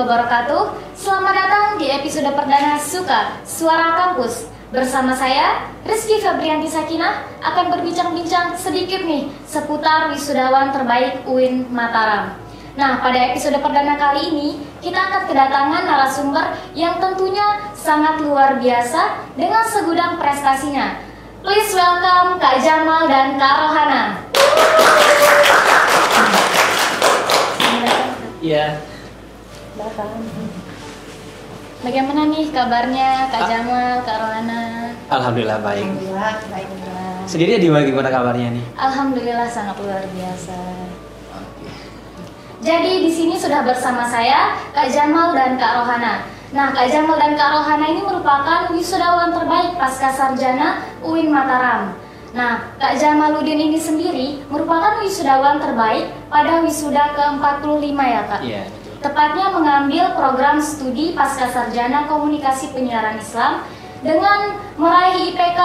wabarakatuh. Selamat datang di episode perdana Suka, Suara Kampus. Bersama saya, Rizky Febrianti Sakinah, akan berbincang-bincang sedikit nih seputar wisudawan terbaik UIN Mataram. Nah, pada episode perdana kali ini, kita akan kedatangan narasumber yang tentunya sangat luar biasa dengan segudang prestasinya. Please welcome Kak Jamal dan Kak Rohana. Iya. Bagaimana nih kabarnya Kak Jamal, Kak Rohana? Alhamdulillah baik. Alhamdulillah baik. Sendiri gimana kabarnya nih? Alhamdulillah sangat luar biasa. Jadi di sini sudah bersama saya Kak Jamal dan Kak Rohana. Nah, Kak Jamal dan Kak Rohana ini merupakan wisudawan terbaik pasca sarjana UIN Mataram. Nah, Kak Jamaluddin ini sendiri merupakan wisudawan terbaik pada wisuda ke-45 ya Kak? Iya. Tepatnya mengambil program studi pasca sarjana komunikasi penyiaran Islam dengan meraih IPK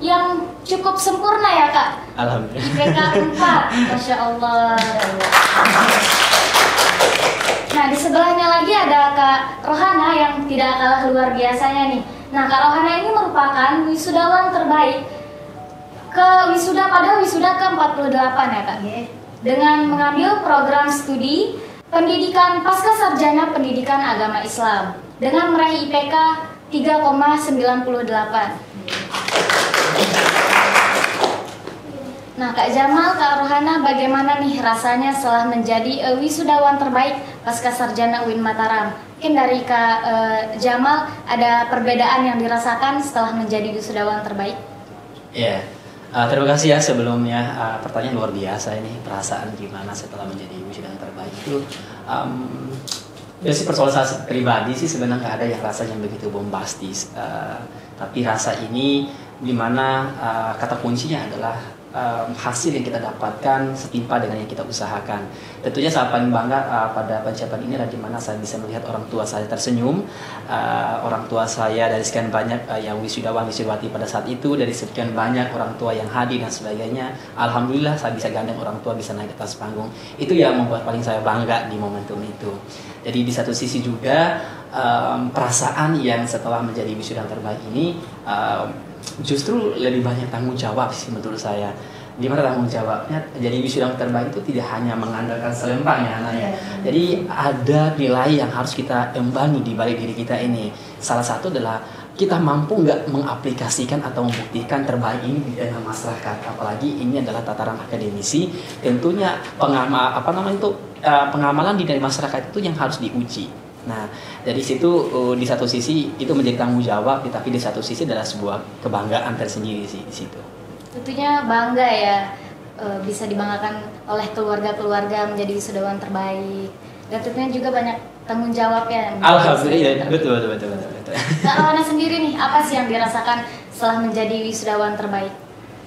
yang cukup sempurna ya Kak? Alhamdulillah. IPK 4, Masya Allah. Nah, di sebelahnya lagi ada Kak Rohana yang tidak kalah luar biasanya nih. Nah, Kak Rohana ini merupakan wisudawan terbaik pada wisuda ke-48 ya Kak? Dengan mengambil program studi pendidikan pasca sarjana pendidikan agama Islam dengan meraih IPK 3,98. Nah, Kak Jamal, Kak Rohana, bagaimana nih rasanya setelah menjadi wisudawan terbaik pasca sarjana UIN Mataram? Mungkin dari Kak Jamal ada perbedaan yang dirasakan setelah menjadi wisudawan terbaik? Iya. Terima kasih ya sebelumnya, pertanyaan luar biasa ini, perasaan gimana setelah menjadi wisudawan terbaik itu. Dari persoalan saya pribadi sih sebenarnya nggak ada yang rasanya begitu bombastis, tapi rasa ini dimana kata kuncinya adalah hasil yang kita dapatkan setimpa dengan yang kita usahakan. Tentunya saya paling bangga pada pencapaian ini adalah dimana saya bisa melihat orang tua saya tersenyum, orang tua saya dari sekian banyak yang wisudawan wisudawati pada saat itu, dari sekian banyak orang tua yang hadir dan sebagainya. Alhamdulillah saya bisa gandeng orang tua bisa naik ke atas panggung. Itu yang membuat paling saya bangga di momentum itu. Jadi di satu sisi juga perasaan yang setelah menjadi wisudawan terbaik ini justru lebih banyak tanggung jawab sih menurut saya. Di mana tanggung jawabnya jadi wisudawan terbaik itu tidak hanya mengandalkan selempang ya anaknya. Jadi ada nilai yang harus kita embangi di balik diri kita ini. Salah satu adalah kita mampu nggak mengaplikasikan atau membuktikan terbaik ini di tengah masyarakat. Apalagi ini adalah tataran akademisi. Tentunya pengamalan di dalam masyarakat itu yang harus diuji. Nah, dari situ di satu sisi itu menjadi tanggung jawab, tapi di satu sisi adalah sebuah kebanggaan tersendiri sih di situ. Tentunya bangga ya, bisa dibanggakan oleh keluarga-keluarga menjadi wisudawan terbaik. Dan tentunya juga banyak tanggung jawab ya. Alhamdulillah, betul. Kak Rohana sendiri nih, apa sih yang dirasakan setelah menjadi wisudawan terbaik?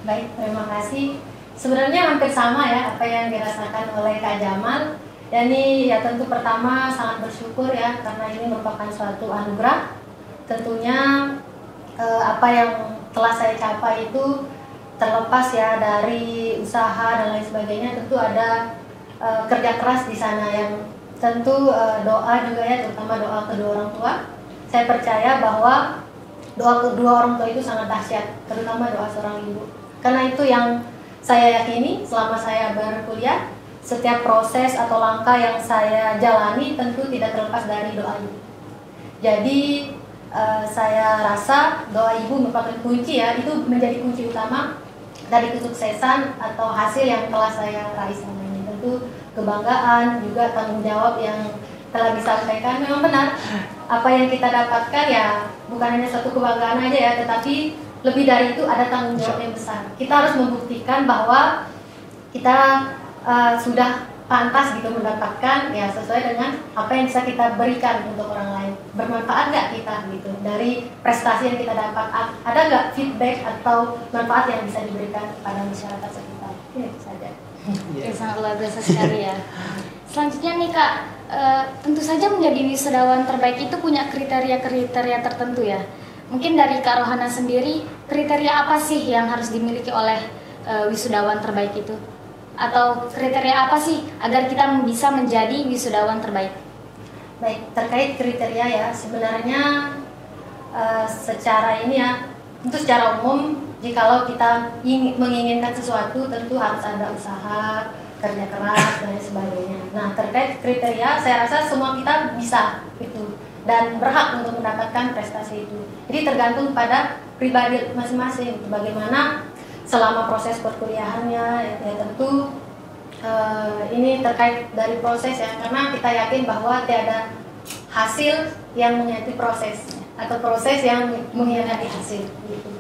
Baik, terima kasih. Sebenarnya hampir sama ya apa yang dirasakan oleh Kak Jamal. Dan ini ya tentu pertama sangat bersyukur ya karena ini merupakan suatu anugerah. Tentunya apa yang telah saya capai itu terlepas ya dari usaha dan lain sebagainya. Tentu ada kerja keras di sana yang tentu doa juga ya, terutama doa kedua orang tua. Saya percaya bahwa doa kedua orang tua itu sangat dahsyat, terutama doa seorang ibu. Karena itu yang saya yakini selama saya berkuliah. Setiap proses atau langkah yang saya jalani tentu tidak terlepas dari doa ibu. Jadi saya rasa doa ibu merupakan kunci ya, itu menjadi kunci utama dari kesuksesan atau hasil yang telah saya raih selama ini. Tentu kebanggaan juga tanggung jawab yang telah disampaikan memang benar. Apa yang kita dapatkan ya bukan hanya satu kebanggaan aja ya, tetapi lebih dari itu ada tanggung jawab yang besar. Kita harus membuktikan bahwa kita sudah pantas gitu mendapatkan ya sesuai dengan apa yang bisa kita berikan untuk orang lain. Bermanfaat nggak kita gitu dari prestasi yang kita dapat? Ada nggak feedback atau manfaat yang bisa diberikan kepada masyarakat sekitar? Ya itu saja. Oke, sangat luar biasa sekali ya. Selanjutnya nih Kak, tentu saja menjadi wisudawan terbaik itu punya kriteria-kriteria tertentu ya. Mungkin dari Kak Rohana sendiri, kriteria apa sih yang harus dimiliki oleh wisudawan terbaik itu? Atau kriteria apa sih agar kita bisa menjadi wisudawan terbaik? Baik, terkait kriteria ya, sebenarnya secara ini ya, untuk secara umum, jikalau kita menginginkan sesuatu, tentu harus ada usaha, kerja keras, dan lain sebagainya. Nah, terkait kriteria, saya rasa semua kita bisa itu dan berhak untuk mendapatkan prestasi itu. Jadi tergantung pada pribadi masing-masing, bagaimana selama proses perkuliahannya, ya tentu ini terkait dari proses ya, karena kita yakin bahwa tiada hasil yang mengkhianati proses atau proses yang mengkhianati hasil gitu.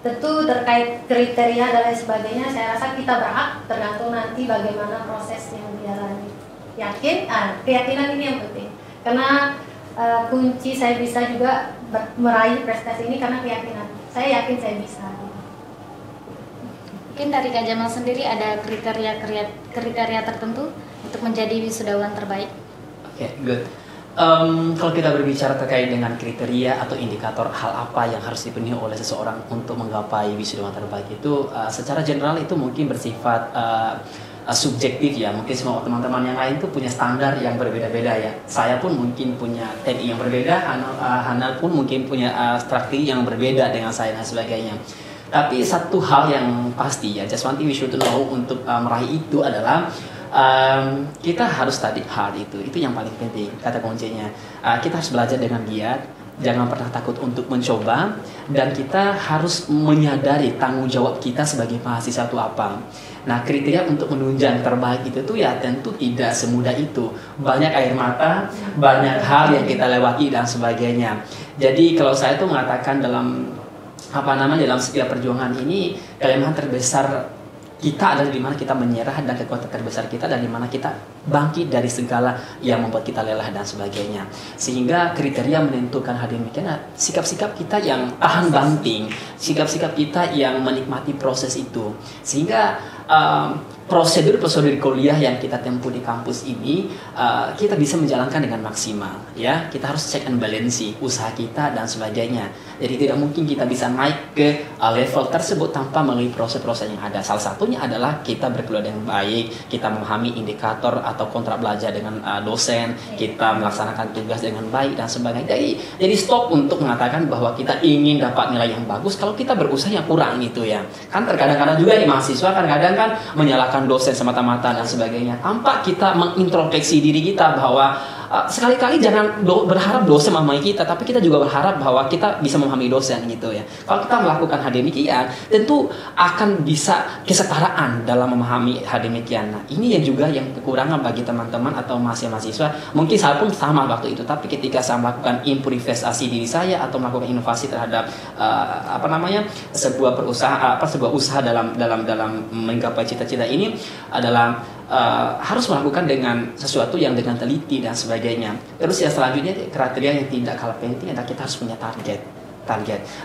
Tentu terkait kriteria dan lain sebagainya, saya rasa kita berhak, tergantung nanti bagaimana proses yang dijalani. Keyakinan ini yang penting, karena kunci saya bisa juga meraih prestasi ini karena keyakinan. Saya yakin saya bisa. Mungkin dari Kak Jamal sendiri ada kriteria tertentu untuk menjadi wisudawan terbaik? Oke, good. Kalau kita berbicara terkait dengan kriteria atau indikator hal apa yang harus dipenuhi oleh seseorang untuk menggapai wisudawan terbaik itu, secara general itu mungkin bersifat subjektif ya. Mungkin semua teman-teman yang lain tuh punya standar yang berbeda-beda ya. Saya pun mungkin punya TNI yang berbeda, Hana pun mungkin punya strategi yang berbeda dengan saya dan sebagainya. Tapi satu hal yang pasti ya, just one thing we should know untuk meraih itu adalah kita harus study hard, itu yang paling penting, kata kuncinya. Kita harus belajar dengan giat, jangan pernah takut untuk mencoba, dan kita harus menyadari tanggung jawab kita sebagai mahasiswa itu apa. Nah, kriteria untuk menunjang terbaik itu tuh ya tentu tidak semudah itu. Banyak air mata, banyak hal yang kita lewati dan sebagainya. Jadi kalau saya tuh mengatakan dalam dalam setiap perjuangan ini, kelemahan terbesar kita adalah di mana kita menyerah, dan kekuatan terbesar kita dan di mana kita bangkit dari segala yang membuat kita lelah dan sebagainya. Sehingga kriteria menentukan hal demikian, sikap-sikap kita yang tahan banting, sikap-sikap kita yang menikmati proses itu. Sehingga prosedur kuliah yang kita tempuh di kampus ini kita bisa menjalankan dengan maksimal ya. Kita harus check and balance usaha kita dan sebagainya. Jadi tidak mungkin kita bisa naik ke level tersebut tanpa melalui proses-proses yang ada. Salah satunya adalah kita berkuliah dengan baik, kita memahami indikator atau kontrak belajar dengan dosen, kita melaksanakan tugas dengan baik dan sebagainya. Jadi stop untuk mengatakan bahwa kita ingin dapat nilai yang bagus kalau kita berusaha yang kurang gitu ya. Kan terkadang-kadang juga di mahasiswa kadang-kadang kan menyalahkan dosen semata-mata dan sebagainya, tanpa kita mengintrospeksi diri kita bahwa sekali-kali jangan berharap dosen memahami kita, tapi kita juga berharap bahwa kita bisa memahami dosen gitu ya. Kalau kita melakukan hal demikian, tentu akan bisa kesetaraan dalam memahami hal demikian. Nah, ini yang juga yang kekurangan bagi teman-teman atau mahasiswa. Mungkin saya pun sama waktu itu, tapi ketika saya melakukan improvisasi diri saya atau melakukan inovasi terhadap sebuah usaha dalam menggapai cita-cita ini adalah harus melakukan dengan sesuatu yang dengan teliti dan sebagainya. Terus yang selanjutnya kriteria yang tidak kalah penting adalah kita harus punya target.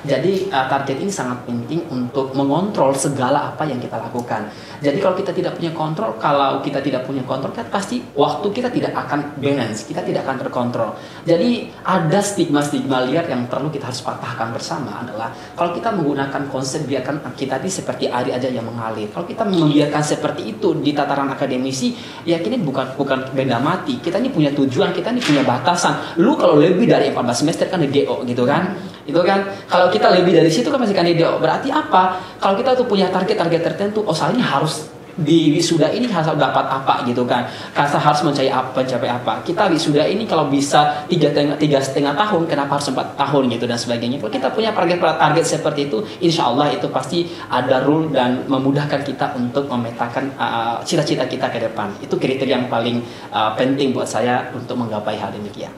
Jadi target ini sangat penting untuk mengontrol segala apa yang kita lakukan. Jadi kalau kita tidak punya kontrol, kan pasti waktu kita tidak akan balance, kita tidak akan terkontrol. Jadi ada stigma-stigma liar yang perlu kita harus patahkan bersama adalah kalau kita menggunakan konsep biarkan kita ini seperti air aja yang mengalir. Kalau kita membiarkan seperti itu di tataran akademisi, ya ini bukan benda mati. Kita ini punya tujuan, kita ini punya batasan. Lu kalau lebih dari 14 semester kan DO gitu kan? Itu kan kalau kita lebih dari situ kan masih kan DO. Berarti apa? Kalau kita tuh punya target-target tertentu, soalnya harus di wisuda ini harus dapat apa gitu kan. Kita harus mencapai apa. Kita wisuda ini kalau bisa 3,5 tahun, kenapa harus 4 tahun gitu dan sebagainya. Kalau kita punya target seperti itu, insya Allah itu pasti ada rule dan memudahkan kita untuk memetakan cita-cita kita ke depan. Itu kriteria yang paling penting buat saya untuk menggapai hal demikian.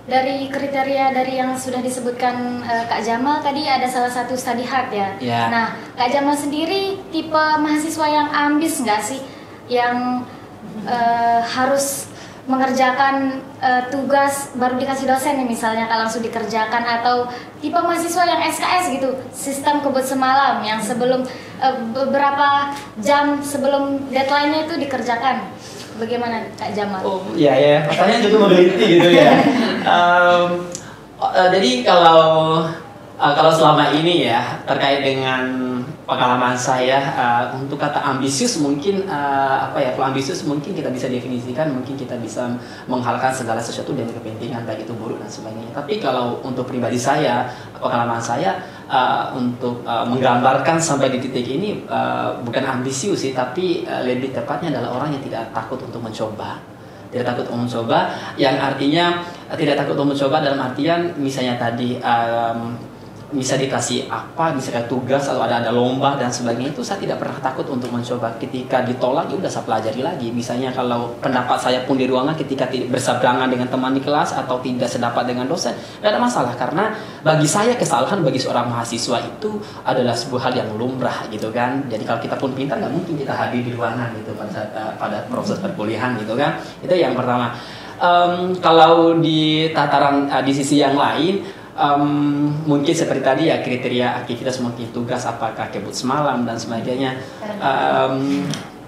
Dari kriteria dari yang sudah disebutkan Kak Jamal tadi ada salah satu study hard ya. Yeah. Nah, Kak Jamal sendiri tipe mahasiswa yang ambis nggak sih? Yang harus mengerjakan tugas baru dikasih dosen nih misalnya kalau langsung dikerjakan, atau tipe mahasiswa yang SKS gitu, sistem kebut semalam yang sebelum beberapa jam sebelum deadline-nya itu dikerjakan. Bagaimana Kak Jamal? Oh iya, makanya juga meneliti gitu ya. Jadi kalau Kalau selama ini ya terkait dengan pengalaman saya untuk kata ambisius mungkin kalau ambisius mungkin kita bisa definisikan mungkin kita bisa menghalalkan segala sesuatu demi kepentingan baik itu buruk dan sebagainya. Tapi kalau untuk pribadi saya pengalaman saya untuk menggambarkan sampai di titik ini bukan ambisius sih, tapi lebih tepatnya adalah orang yang tidak takut untuk mencoba. Tidak takut untuk mencoba, yang artinya tidak takut untuk mencoba dalam artian misalnya tadi bisa dikasih misalnya tugas atau ada lomba dan sebagainya, itu saya tidak pernah takut untuk mencoba. Ketika ditolak ya udah saya pelajari lagi. Misalnya kalau pendapat saya pun di ruangan ketika tidak berseberangan dengan teman di kelas atau tidak sedapat dengan dosen, tidak ada masalah, karena bagi saya kesalahan bagi seorang mahasiswa itu adalah sebuah hal yang lumrah gitu kan. Jadi kalau kita pun pintar nggak mungkin kita hadir di ruangan gitu pada proses perkuliahan gitu kan. Itu yang pertama. Kalau di tataran di sisi yang lain, mungkin seperti tadi ya kriteria aktivitas mungkin tugas apakah kebut semalam dan sebagainya.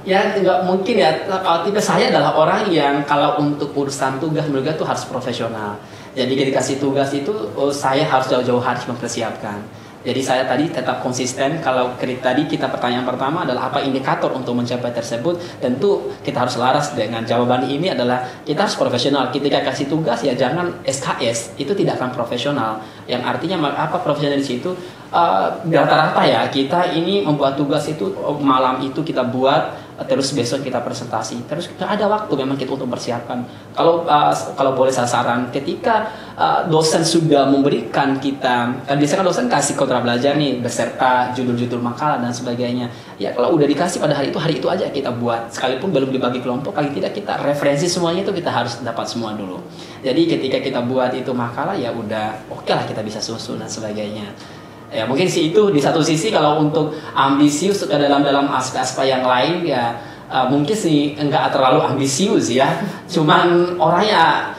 Ya nggak mungkin ya, kalau tipe saya adalah orang yang kalau untuk urusan tugas menurut itu harus profesional. Jadi ketika dikasih tugas itu saya harus jauh-jauh hari mempersiapkan. Jadi saya tadi tetap konsisten. Kalau tadi kita pertanyaan pertama adalah apa indikator untuk mencapai tersebut, tentu kita harus laras dengan jawaban ini adalah kita harus profesional. Ketika kasih tugas ya jangan SKS, itu tidak akan profesional. Yang artinya apa profesional di situ? Rata-rata ya kita ini membuat tugas itu malam itu kita buat, terus besok kita presentasi, terus ada waktu memang kita untuk persiapkan. Kalau boleh saya saran, ketika dosen sudah memberikan kita, biasanya kan dosen kasih kontra belajar nih beserta judul-judul makalah dan sebagainya. Ya kalau udah dikasih pada hari itu aja kita buat, sekalipun belum dibagi kelompok, kali tidak kita referensi semuanya itu kita harus dapat semua dulu. Jadi ketika kita buat itu makalah ya udah oke lah kita bisa susun dan sebagainya. Ya mungkin sih itu di satu sisi. Kalau untuk ambisius ke dalam aspek-aspek yang lain ya mungkin sih enggak terlalu ambisius ya, cuman orangnya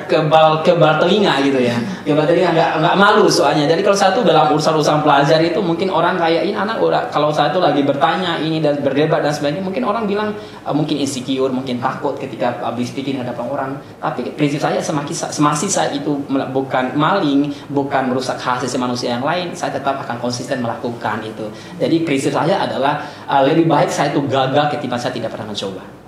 kebal telinga gitu ya, kebal telinga nggak malu soalnya. Jadi kalau satu dalam urusan pelajar itu mungkin orang kayak ini anak kalau saya tuh lagi bertanya ini dan berdebat dan sebagainya, mungkin orang bilang mungkin insecure, mungkin takut ketika habis bikin hadapan orang. Tapi prinsip saya semasi saya itu bukan maling, bukan merusak hak asasi manusia yang lain, saya tetap akan konsisten melakukan itu. Jadi prinsip saya adalah lebih baik saya itu gagal ketimbang saya tidak pernah mencoba.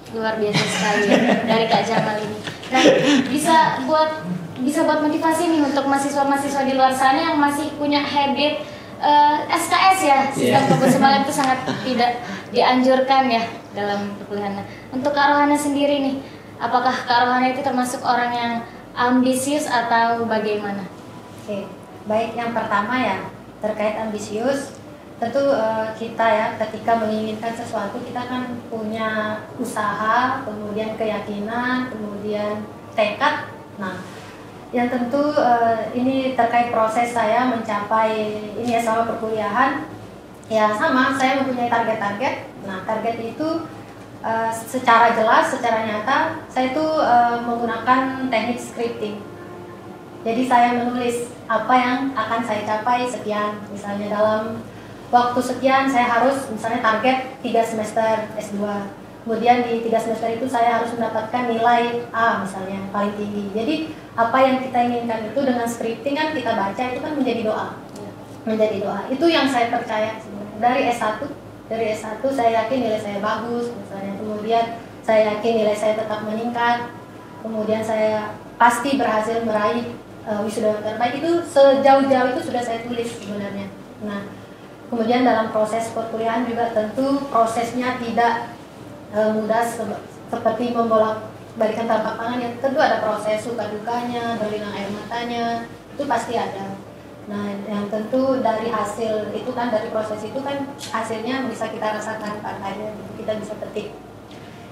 Luar biasa sekali ya, dari Kak Jamal ini. Nah, bisa buat motivasi nih untuk mahasiswa-mahasiswa di luar sana yang masih punya habit SKS ya, sistem kebut semalam itu sangat tidak dianjurkan ya dalam perkuliahan. Untuk Kak Rohana sendiri nih, apakah Kak Rohana itu termasuk orang yang ambisius atau bagaimana? Oke, baik, yang pertama ya terkait ambisius. Tentu kita ya ketika menginginkan sesuatu kita kan punya usaha, kemudian keyakinan, kemudian tekad. Nah, yang tentu ini terkait proses saya mencapai ini ya selama perkuliahan. Ya sama, saya mempunyai target-target. Nah, target itu secara jelas, secara nyata saya itu menggunakan teknik scripting. Jadi saya menulis apa yang akan saya capai sekian, misalnya dalam waktu sekian saya harus misalnya target 3 semester S2. Kemudian di 3 semester itu saya harus mendapatkan nilai A misalnya paling tinggi. Jadi apa yang kita inginkan itu dengan scripting kan kita baca itu kan menjadi doa. Menjadi doa. Itu yang saya percaya sebenarnya. Dari S1 saya yakin nilai saya bagus misalnya. Kemudian saya yakin nilai saya tetap meningkat. Kemudian saya pasti berhasil meraih wisuda terbaik. Itu sejauh-jauh itu sudah saya tulis sebenarnya. Nah, kemudian dalam proses perkuliahan juga tentu prosesnya tidak mudah seperti membolak-balikan telapak tangan. Ya tentu ada proses suka dukanya, berlinang air matanya, itu pasti ada. Nah, yang tentu dari hasil itu kan, dari proses itu kan hasilnya bisa kita rasakan partainya, kita bisa petik.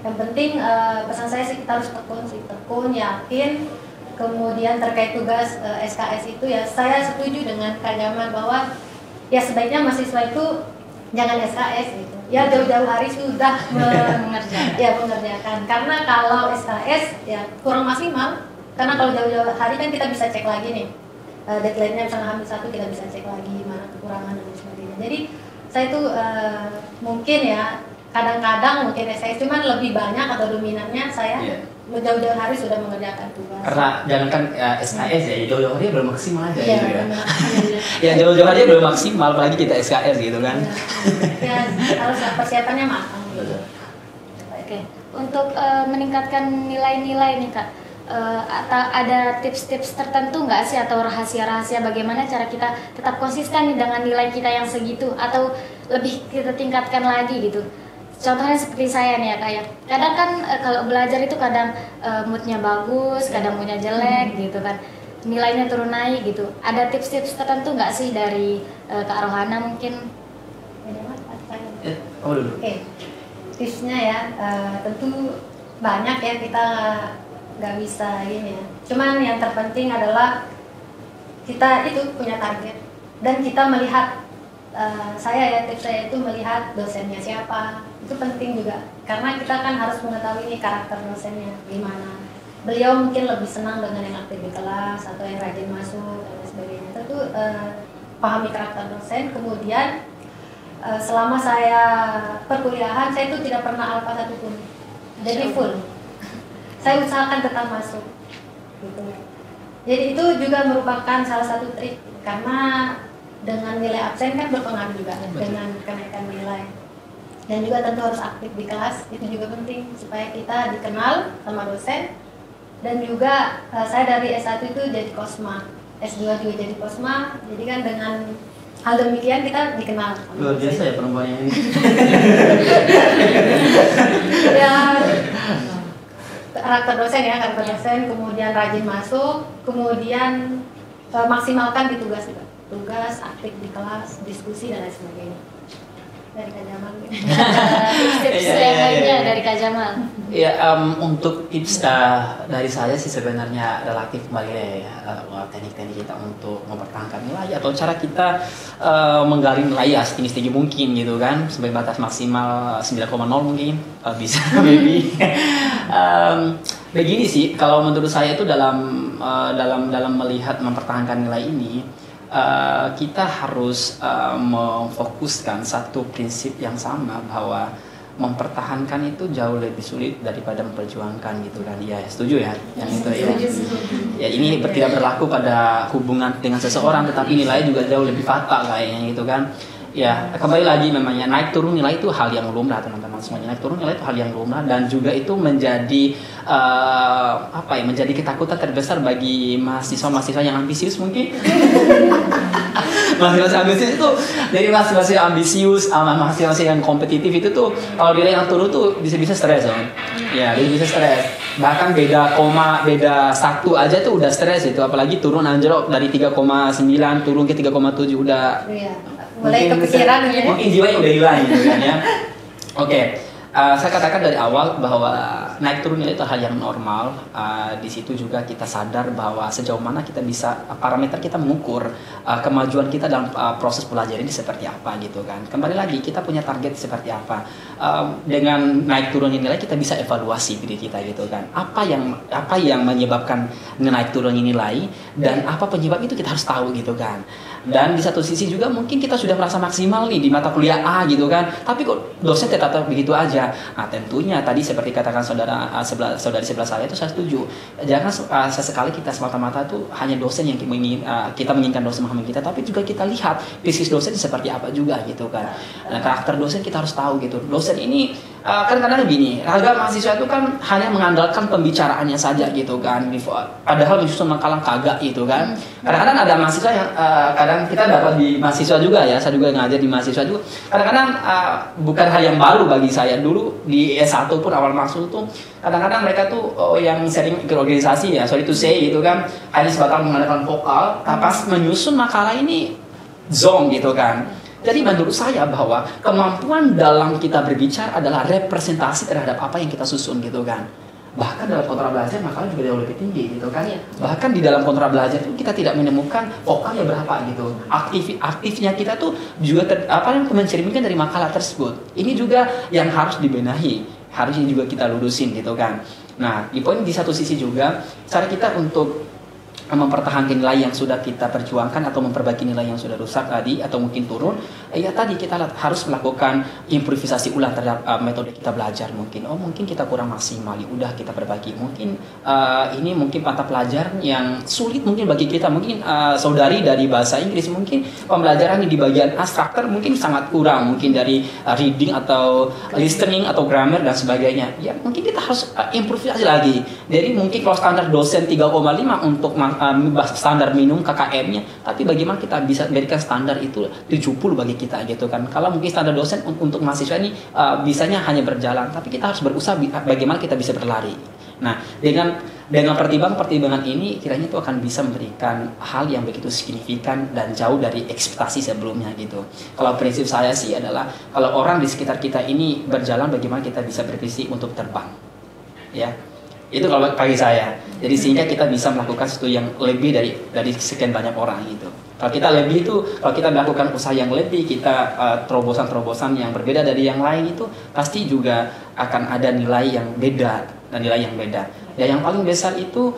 Yang penting pesan saya sih kita harus tekun, yakin. Kemudian terkait tugas SKS itu ya saya setuju dengan Kak Jamal bahwa ya sebaiknya mahasiswa itu jangan SKS gitu. Ya jauh-jauh hari sudah mengerjakan. Karena kalau SKS ya kurang maksimal. Karena kalau jauh-jauh hari kan kita bisa cek lagi nih. Deadline-nya misalnya H-1 kita bisa cek lagi mana kekurangan dan sebagainya. Jadi saya itu mungkin ya kadang-kadang mungkin SKS cuman lebih banyak atau dominannya saya jauh-jauh hari sudah mengerjakan tugas. Karena jangankan SKS ya, jauh-jauh hari belum maksimal aja Iya, gitu ya. benar. Ya jauh-jauh hari belum maksimal, apalagi kita SKS gitu kan. Ya, harus persiapannya matang. Gitu. Oke, untuk meningkatkan nilai-nilai nih Kak, ada tips-tips tertentu nggak sih atau rahasia-rahasia bagaimana cara kita tetap konsisten nih dengan nilai kita yang segitu atau lebih kita tingkatkan lagi gitu? Contohnya seperti saya nih ya Kak ya, kadang kan kalau belajar itu kadang moodnya bagus, kadang moodnya jelek gitu kan, nilainya turun naik gitu. Ada tips-tips tertentu nggak sih dari Kak Rohana mungkin? Dulu. Oke, tipsnya ya tentu banyak ya, kita nggak bisa ini ya. Cuman yang terpenting adalah kita itu punya target dan kita melihat tips saya itu melihat dosennya siapa, itu penting juga karena kita kan harus mengetahui nih karakter dosennya gimana. Beliau mungkin lebih senang dengan yang aktif di kelas atau yang rajin masuk dan lain sebagainya. Tentu pahami karakter dosen. Kemudian selama saya perkuliahan saya itu tidak pernah alfa satupun, jadi full. Saya usahakan tetap masuk gitu. Jadi itu juga merupakan salah satu trik karena dengan nilai absen kan berpengaruh juga dengan kenaikan nilai. Dan juga tentu harus aktif di kelas, itu juga penting supaya kita dikenal sama dosen. Dan juga saya dari S1 itu jadi kosma, S2 juga jadi kosma. Jadi kan dengan hal demikian kita dikenal. Luar biasa ya perempuan ini. Ya, karakter dosen ya, karakter dosen, kemudian rajin masuk, kemudian maksimalkan di tugas juga. Tugas, aktif di kelas, diskusi dan lain sebagainya. Dari Kak Jamal. Tips yang lainnya dari Kak Jamal. Ya, untuk tips dari saya sih sebenarnya relatif kembali ya, teknik-teknik kita untuk mempertahankan nilai atau cara kita menggali nilai ya setinggi-tinggi mungkin gitu kan, sampai batas maksimal 9,0 mungkin bisa maybe. Begini sih, kalau menurut saya itu dalam melihat mempertahankan nilai ini, kita harus memfokuskan satu prinsip yang sama bahwa mempertahankan itu jauh lebih sulit daripada memperjuangkan gitu kan. Ya, setuju ya yang itu ya. Ya, ini tidak berlaku pada hubungan dengan seseorang, tetapi nilai juga jauh lebih fatal kayaknya gitu kan. Ya, kembali lagi memangnya naik turun nilai itu hal yang lumrah teman-teman semuanya. Naik turun nilai itu hal yang lumrah dan juga itu menjadi menjadi ketakutan terbesar bagi mahasiswa-mahasiswa yang ambisius mungkin. Mahasiswa ambisius itu dari mahasiswa ambisius sama mahasiswa yang kompetitif itu tuh kalau nilai yang turun tuh bisa-bisa stres kan. Ya, bisa stres. Bahkan beda koma, beda satu aja tuh udah stres itu, apalagi turun anjlok dari 3,9 turun ke 3,7 udah. Iya. Mulai kepikiran ya. Mungkin jiwanya udah hilang gitu kan ya. Oke. Saya katakan dari awal bahwa naik turun nilai itu hal yang normal. Di situ juga kita sadar bahwa sejauh mana kita bisa parameter kita mengukur kemajuan kita dalam proses belajar ini seperti apa gitu kan. Kembali lagi kita punya target seperti apa. Dengan naik turunnya nilai kita bisa evaluasi diri kita gitu kan. Apa yang menyebabkan naik turunnya nilai dan apa penyebab itu kita harus tahu gitu kan. Dan di satu sisi juga mungkin kita sudah merasa maksimal nih di mata kuliah A gitu kan, tapi kok dosen tetap begitu aja. Nah tentunya tadi seperti katakan saudari sebelah saya itu saya setuju. Jangan sesekali kita semata-mata tuh hanya dosen yang kita menginginkan dosen memahami kita, tapi juga kita lihat psikis dosen seperti apa juga gitu kan. Nah karakter dosen kita harus tahu gitu. Dosen ini kadang-kadang gini, harga mahasiswa itu kan hanya mengandalkan pembicaraannya saja gitu kan. Padahal menyusun makalah kagak gitu kan. Kadang-kadang ada mahasiswa yang kadang kita dapat di mahasiswa juga ya, saya juga ngajar di mahasiswa juga. Kadang-kadang bukan hal yang baru bagi saya, dulu di S1 pun awal masuk tuh kadang-kadang mereka tuh yang sering ikut organisasi ya, sorry to say gitu kan, hanya sebatas mengandalkan vokal, pas menyusun makalah ini zong gitu kan. Jadi menurut saya bahwa kemampuan dalam kita berbicara adalah representasi terhadap apa yang kita susun gitu kan. Bahkan dalam kontra belajar makalah juga jauh lebih tinggi gitu kan. Bahkan di dalam kontra belajar itu kita tidak menemukan vokalnya berapa gitu. Aktifnya kita tuh juga yang mencerminkan dari makalah tersebut. Ini juga yang harus dibenahi, harusnya juga kita lurusin gitu kan. Nah, di satu sisi juga cara kita untuk mempertahankan nilai yang sudah kita perjuangkan atau memperbaiki nilai yang sudah rusak tadi atau mungkin turun, ya tadi kita harus melakukan improvisasi ulang terhadap metode kita belajar. Mungkin kita kurang maksimal, ya udah kita perbaiki. Mungkin ini mungkin mata pelajaran yang sulit mungkin bagi kita, mungkin saudari dari bahasa Inggris mungkin pembelajaran di bagian struktur mungkin sangat kurang, mungkin dari reading atau listening atau grammar dan sebagainya. Ya mungkin kita harus improvisasi lagi. Jadi mungkin kalau standar dosen 3,5 untuk standar minimum KKM-nya, tapi bagaimana kita bisa berikan standar itu 70 bagi kita gitu kan. Kalau mungkin standar dosen untuk mahasiswa ini bisanya hanya berjalan, tapi kita harus berusaha bagaimana kita bisa berlari. Nah, dengan pertimbangan ini kiranya itu akan bisa memberikan hal yang begitu signifikan dan jauh dari ekspektasi sebelumnya gitu. Kalau prinsip saya sih adalah kalau orang di sekitar kita ini berjalan, bagaimana kita bisa bervisi untuk terbang. Ya. Itu kalau bagi saya. Jadi sehingga kita bisa melakukan sesuatu yang lebih dari sekian banyak orang gitu. Kalau kita lebih itu, kalau kita melakukan usaha yang lebih, kita terobosan-terobosan yang berbeda dari yang lain itu pasti juga akan ada nilai yang beda dan nilai yang beda. Dan yang paling besar itu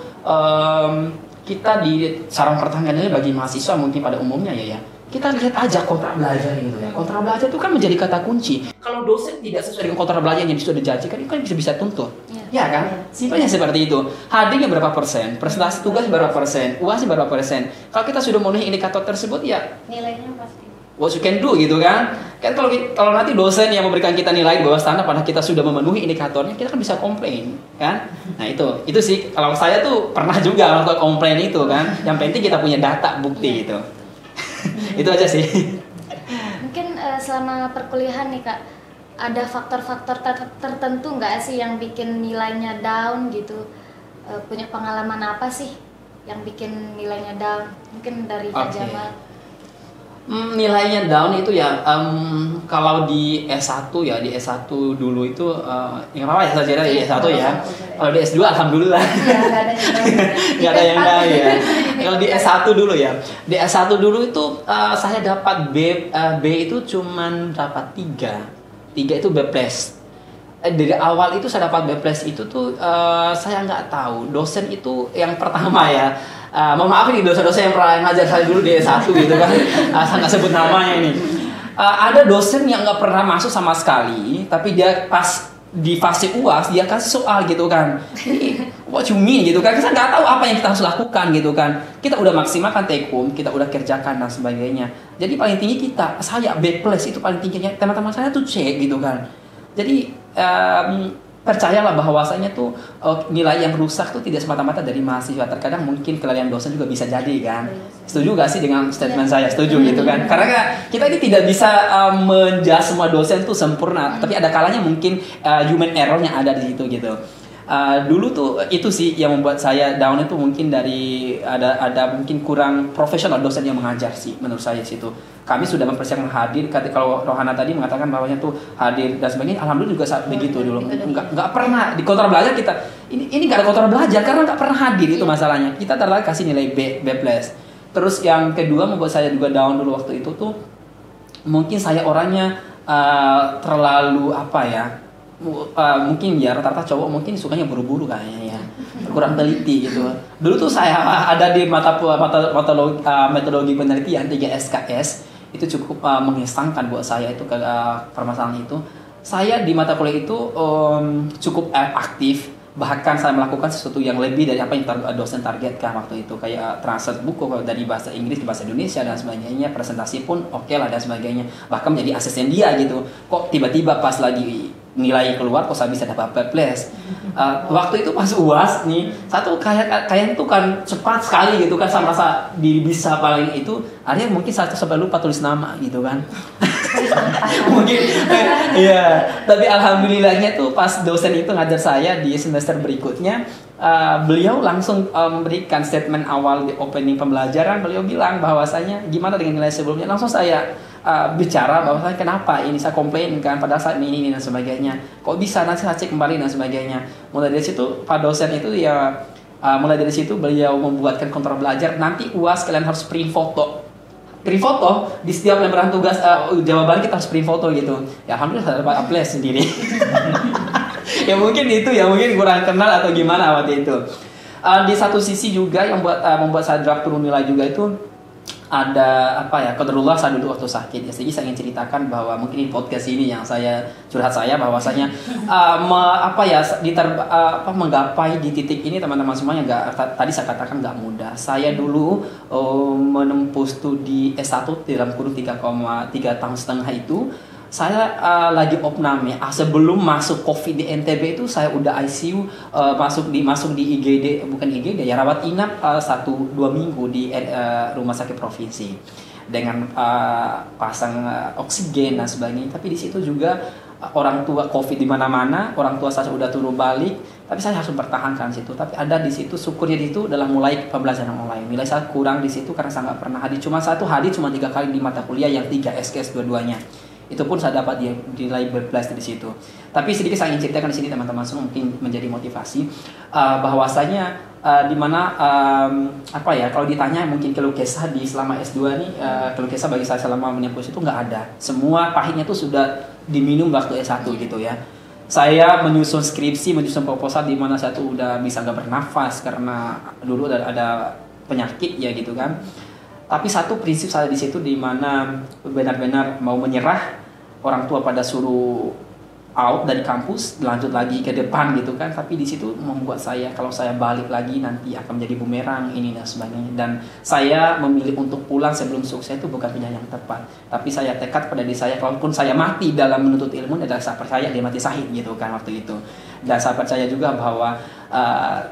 kita di sarang pertanian ini bagi mahasiswa mungkin pada umumnya ya. Kita lihat aja kontrak belajar gitu ya. Kontrak belajar itu kan menjadi kata kunci. Kalau dosen tidak sesuai dengan kontrak belajar yang sudah dijanjikan, itu kan bisa tuntut. Ya kan? Simpelnya seperti itu. Hadirnya berapa persen, presentasi tugas berapa persen, UASnya berapa persen. Kalau kita sudah memenuhi indikator tersebut ya nilainya pasti. What you can do gitu kan? Kan kalau nanti dosen yang memberikan kita nilai di bawah standar padahal kita sudah memenuhi indikatornya, kita kan bisa komplain kan? Nah itu sih kalau saya tuh pernah juga melakukan komplain itu kan. Yang penting kita punya data bukti gitu. Itu aja sih. Mungkin selama perkuliahan nih Kak, ada faktor-faktor tertentu nggak sih yang bikin nilainya down gitu? Punya pengalaman apa sih yang bikin nilainya down? Mungkin dari Kak Jamal. Nilainya down itu ya kalau di S1 ya, di S1 dulu itu yang apa ya saya kira di S1 ya. Kalau di S2 alhamdulillah nggak ada yang tahu ya. Kalau di S1 dulu ya, di S1 dulu itu saya dapat B itu cuman dapat 3 itu B+. Dari awal itu saya dapat B+ itu tuh saya nggak tahu dosen itu yang pertama ya. Mohon maaf nih dosen-dosen yang pernah ngajar saya dulu di S1 gitu kan. Saya nggak sebut namanya ini. Ada dosen yang nggak pernah masuk sama sekali, tapi dia pas di fase UAS dia kasih soal gitu kan. What you mean gitu kan. Kita nggak tahu apa yang kita harus lakukan gitu kan. Kita udah maksimalkan take home, kita udah kerjakan dan sebagainya. Jadi paling tinggi saya B+ itu paling tingginya. Teman-teman saya tuh C gitu kan. Jadi percayalah bahwasanya tuh nilai yang rusak tuh tidak semata-mata dari mahasiswa. Terkadang mungkin kelalaian dosen juga bisa jadi kan. Setuju gak sih dengan statement saya? Setuju gitu kan. Karena kita ini tidak bisa menjudge semua dosen tuh sempurna, tapi ada kalanya mungkin human error-nya ada di situ gitu. Dulu tuh itu sih yang membuat saya down itu mungkin dari ada mungkin kurang profesional dosen yang mengajar sih menurut saya situ. Kami sudah mempersiapkan hadir, kalau Rohana tadi mengatakan bahwanya tuh hadir dan sebagainya, alhamdulillah juga saat begitu dulu. Nggak pernah di kontrak belajar kita ini nggak ada kontrak belajar karena nggak pernah hadir itu masalahnya. Kita terlalu kasih nilai B+. Terus yang kedua membuat saya juga down dulu waktu itu tuh mungkin saya orangnya terlalu apa ya? Mungkin ya rata-rata cowok mungkin sukanya buru-buru kayaknya ya, kurang teliti gitu. Dulu tuh saya ada di metodologi penelitian 3 SKS itu cukup mengesankan buat saya itu permasalahan itu. Saya di mata kuliah itu cukup aktif, bahkan saya melakukan sesuatu yang lebih dari apa yang dosen targetkan waktu itu, kayak translate buku dari bahasa Inggris ke bahasa Indonesia dan sebagainya, presentasi pun oke lah dan sebagainya, bahkan menjadi asisten dia gitu. Kok tiba-tiba pas lagi nilai keluar kok saya bisa dapat B+. Waktu itu pas UAS nih, satu kayak itu kan cepat sekali gitu kan, saya merasa diri bisa paling itu, akhirnya mungkin saya sampai lupa tulis nama gitu kan. Mungkin ya, tapi alhamdulillahnya tuh pas dosen itu ngajar saya di semester berikutnya, beliau langsung memberikan statement awal di opening pembelajaran. Beliau bilang bahwasanya gimana dengan nilai sebelumnya. Langsung saya bicara bahwasanya kenapa ini saya komplain kan pada saat ini dan sebagainya, kok bisa nanti saya cek kembali dan sebagainya. Mulai dari situ Pak dosen itu ya mulai dari situ beliau membuatkan kontrak belajar, nanti UAS kalian harus print foto di setiap lembaran tugas jawaban kita harus print foto gitu. Ya alhamdulillah saya dapat A+ sendiri. Ya mungkin itu ya, mungkin kurang kenal atau gimana waktu itu. Di satu sisi juga yang membuat saya drop turun nilai juga itu ada qadarullah saya dulu waktu sakit ya. Jadi saya ingin ceritakan bahwa mungkin di podcast ini yang saya curhat bahwasanya menggapai di titik ini teman-teman semuanya tadi saya katakan nggak mudah. Saya dulu menempuh studi S1 dalam kurun 3,3 tahun setengah itu. Saya lagi opname sebelum masuk COVID di NTB itu saya udah ICU, masuk di IGD, bukan IGD ya, rawat inap 1-2 minggu di rumah sakit provinsi dengan pasang oksigen dan sebagainya. Tapi di situ juga orang tua COVID di mana-mana, orang tua saya udah turun balik, tapi saya harus mempertahankan situ. Tapi ada di situ syukurnya itu adalah mulai pembelajaran online. Nilai saya kurang di situ karena saya nggak pernah hadir, cuma 3 kali di mata kuliah yang 3 SKS dua-duanya. Itu pun saya dapat nilai berbelas di situ. Tapi sedikit saya ingin ceritakan di sini teman-teman semua mungkin menjadi motivasi bahwasanya kalau ditanya mungkin keluh kesah di selama S2 nih, keluh kesah bagi saya selama menempuh itu nggak ada. Semua pahitnya tuh sudah diminum waktu S1 gitu ya. Saya menyusun skripsi, menyusun proposal di mana saya tuh udah bisa nggak bernafas karena dulu ada penyakit ya gitu kan. Tapi satu prinsip saya di situ di mana benar-benar mau menyerah, orang tua pada suruh out dari kampus, lanjut lagi ke depan gitu kan. Tapi di situ membuat saya kalau saya balik lagi nanti akan menjadi bumerang ini dan sebagainya. Dan saya memilih untuk pulang sebelum sukses itu bukan pilihan yang tepat. Tapi saya tekad pada diri saya, kalaupun saya mati dalam menuntut ilmu adalah saya percaya dia mati syahid gitu kan waktu itu. Dan saya percaya juga bahwa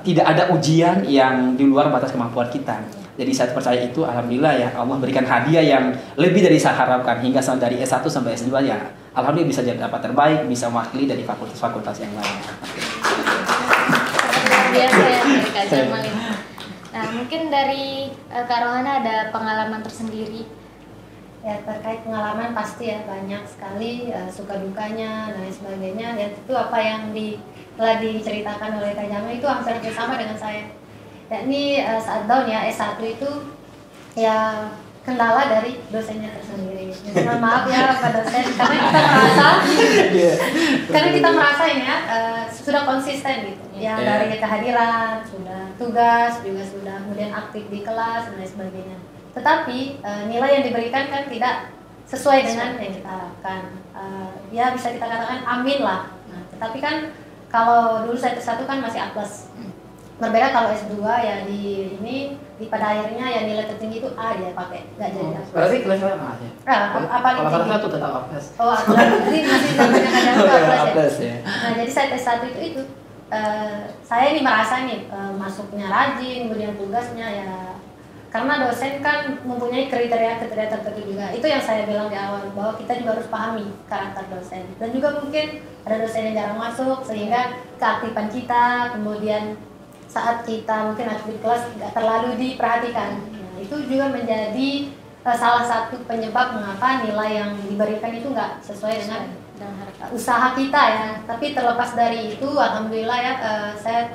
tidak ada ujian yang di luar batas kemampuan kita. Jadi saya percaya itu, alhamdulillah ya Allah berikan hadiah yang lebih dari saya harapkan hingga dari S1 sampai S2 ya. Alhamdulillah bisa jadi dapat terbaik, bisa mewakili dari fakultas-fakultas yang lain. Luar biasa ya dari Kak Jamal ini. Nah mungkin dari Kak Rohana ada pengalaman tersendiri. Ya terkait pengalaman pasti ya banyak sekali suka dukanya dan lain sebagainya. Ya itu apa yang telah diceritakan oleh Kak Jamal itu hampir sama dengan saya. Yakni saat down ya S1 itu ya kendala dari dosennya tersendiri. Mohon maaf ya Pak dosen karena kita merasa ini ya sudah konsisten gitu. Ya dari kehadiran, sudah tugas juga sudah, kemudian aktif di kelas dan lain sebagainya. Tetapi nilai yang diberikan kan tidak sesuai dengan yang kita harapkan. Ya bisa kita katakan amin lah. Nah, tetapi kan kalau dulu saya S1 kan masih A+. Berbeda kalau S2 ya di pada akhirnya ya nilai tertinggi itu A dia pakai, nggak jadi A. Berarti kalian A ya? Apa tinggi? Kalau tetap A+. Oh A+. Jadi masih namanya kadang A+ ya. Ya. Nah jadi saya S1 itu saya ini merasa nih masuknya rajin, kemudian tugasnya ya karena dosen kan mempunyai kriteria tertentu juga. Itu yang saya bilang di awal bahwa kita juga harus pahami karakter dosen. Dan juga mungkin ada dosen yang jarang masuk sehingga keaktifan kita kemudian saat kita mungkin aktif di kelas tidak terlalu diperhatikan. Nah, itu juga menjadi salah satu penyebab mengapa nilai yang diberikan itu nggak sesuai dengan usaha kita ya. Tapi terlepas dari itu, alhamdulillah ya saya